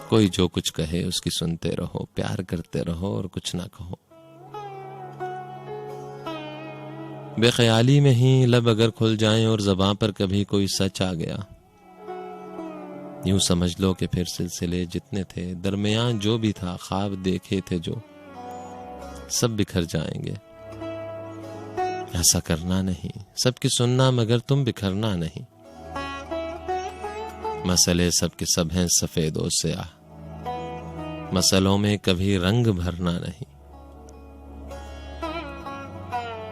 कोई जो कुछ कहे उसकी सुनते रहो, प्यार करते रहो और कुछ ना कहो। बेख्याली में ही लब अगर खुल जाएं और ज़बां पर कभी कोई सच आ गया, यूं समझ लो कि फिर सिलसिले जितने थे, दरमियान जो भी था, ख्वाब देखे थे जो, सब बिखर जाएंगे। ऐसा करना नहीं, सबकी सुनना मगर तुम बिखरना नहीं। मसले सबके सब हैं सफेद और स्याह, मसलों में कभी रंग भरना नहीं।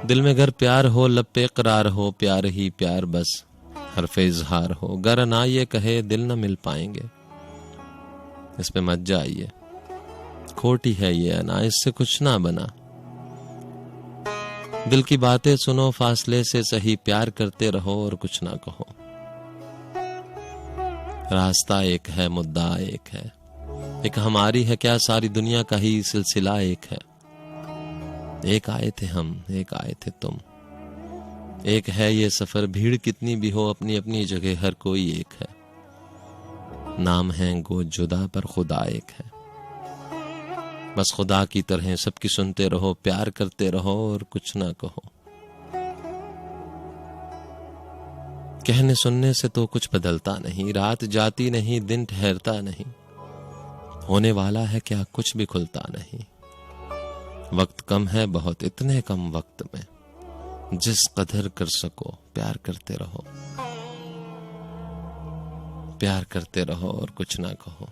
दिल में गर प्यार हो, लब पे करार हो, प्यार ही प्यार बस हरफे इजहार हो। गर ना ये कहे दिल न मिल पाएंगे, इस पे मत जाइए, खोटी है ये अना, इससे कुछ ना बना। दिल की बातें सुनो फासले से सही, प्यार करते रहो और कुछ ना कहो। रास्ता एक है, मुद्दा एक है, एक हमारी है क्या सारी दुनिया का ही सिलसिला एक है। एक आए थे हम, एक आए थे तुम, एक है ये सफर, भीड़ कितनी भी हो अपनी अपनी जगह हर कोई एक है। नाम है गो जुदा पर खुदा एक है। बस खुदा की तरह सबकी सुनते रहो, प्यार करते रहो और कुछ ना कहो। कहने सुनने से तो कुछ बदलता नहीं, रात जाती नहीं, दिन ठहरता नहीं, होने वाला है क्या कुछ भी खुलता नहीं। वक्त कम है बहुत, इतने कम वक्त में जिस कदर कर सको प्यार करते रहो, प्यार करते रहो और कुछ ना कहो,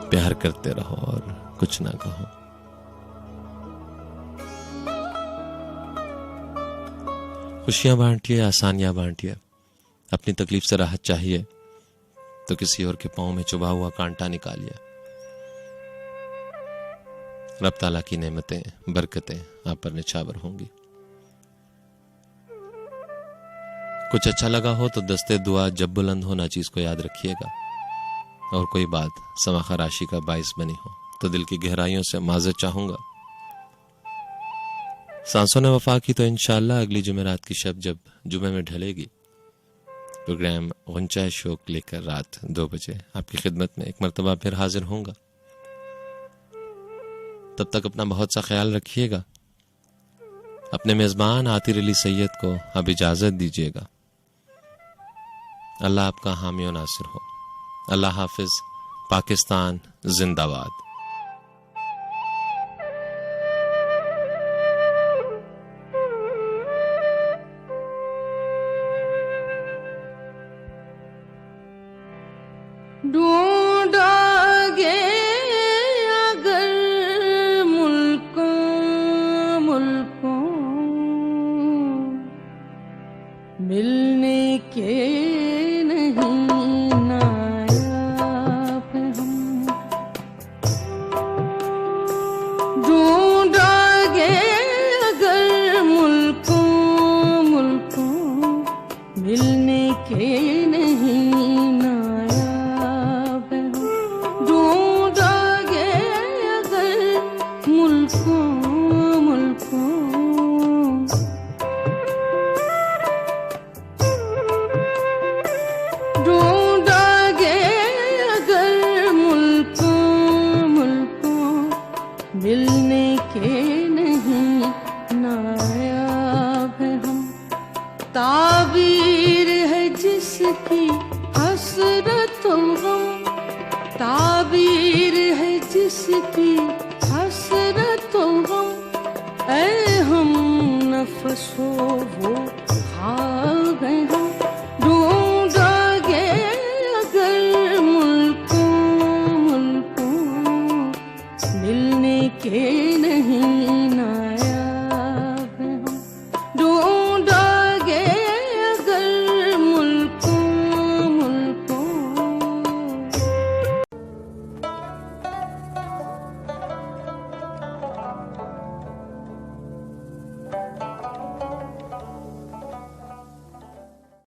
प्यार करते रहो और कुछ ना कहो। खुशियां बांटिए, आसानियां बांटिए। अपनी तकलीफ से राहत चाहिए तो किसी और के पांव में चुभा हुआ कांटा निकालिए। रब ताला की नेमतें, बरकतें आप पर निछावर होंगी। कुछ अच्छा लगा हो तो दस्ते दुआ जब बुलंद हो ना चीज को याद रखिएगा, और कोई बात समा खराशी का बाइस बनी हो तो दिल की गहराइयों से माजरत चाहूंगा। सांसों ने वफा की तो इंशाअल्लाह अगली जुमेरात की शब जब जुमे में ढलेगी, प्रोग्राम गुंचा शोक लेकर रात 2 बजे आपकी खिदमत में एक मरतबा फिर हाजिर होऊंगा। तब तक अपना बहुत सा ख्याल रखिएगा। अपने मेजबान आतिर अली सैयद को अब इजाजत दीजिएगा। अल्लाह आपका हामी और नासिर हो। अल्लाह हाफिज। पाकिस्तान जिंदाबाद। ढूंढोगे अगर मुल्कों मिलने के नहीं नायाब हम। ढूंढोगे अगर मुल्कों मिलने के नहीं नायाब हम। ढूंढोगे अगर मुल्कों ढूंढोगे अगर मुल्कों मिलने के नहीं नायाब हम। ताबीर है जिसकी हसरतों गम, ताबीर है जिसकी